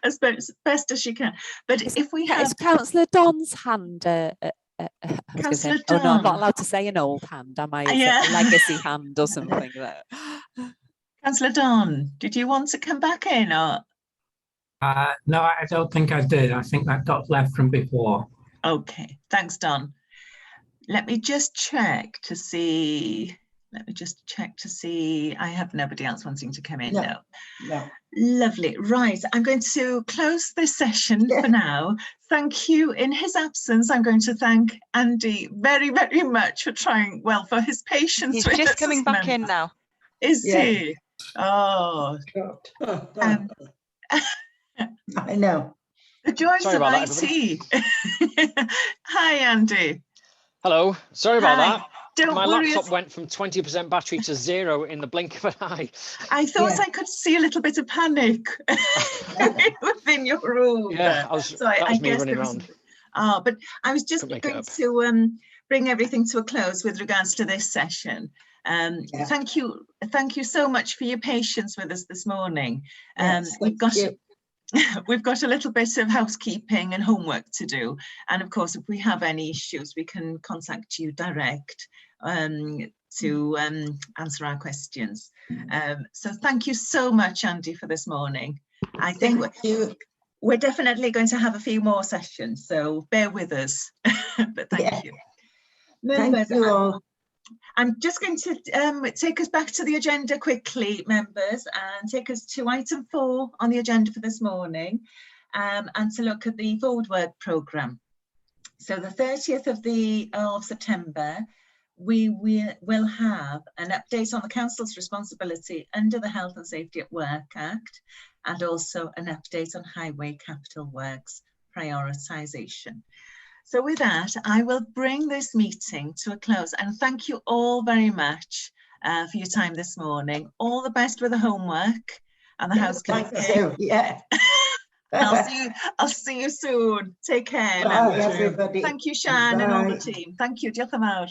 as best as she can. But if we have Councillor Don's hand. Councillor Don. Oh no, I'm not allowed to say an old hand, am I? A legacy hand or something like that. Councillor Don, did you want to come back in or? No, I don't think I did. I think that got left from before. Okay, thanks, Don. Let me just check to see. I have nobody else wanting to come in. No. Lovely. Right. I'm going to close this session for now. Thank you. In his absence, I'm going to thank Andy very, very much for trying, for his patience. He's just coming back in now. Is he? Oh. I know. The joys of IT. Hi, Andy. Hello. Sorry about that. Don't My worry. laptop went from 20% battery to 0 in the blink of an eye. I thought I could see a little bit of panic within your room. Yeah, that was me running around. But I was just going to bring everything to a close with regards to this session. Thank you so much for your patience with us this morning. We've got a little bit of housekeeping and homework to do, and of course if we have any issues we can contact you direct to answer our questions. So thank you so much, Andy, for this morning. I think we're definitely going to have a few more sessions, so bear with us. But thank you. Thank you all. I'm just going to take us back to the agenda quickly, members, and take us to item 4 on the agenda for this morning, and to look at the forward work programme. So the 30th of September, we will have an update on the Council's responsibility under the Health and Safety at Work Act, and also an update on highway capital works prioritisation. So with that, I will bring this meeting to a close, and thank you all very much for your time this morning. All the best with the homework and the housekeeping. Yeah. I'll see you soon. Take care. Bye, everybody. Thank you, Sian, and all the team. Thank you. Diolch yn fawr.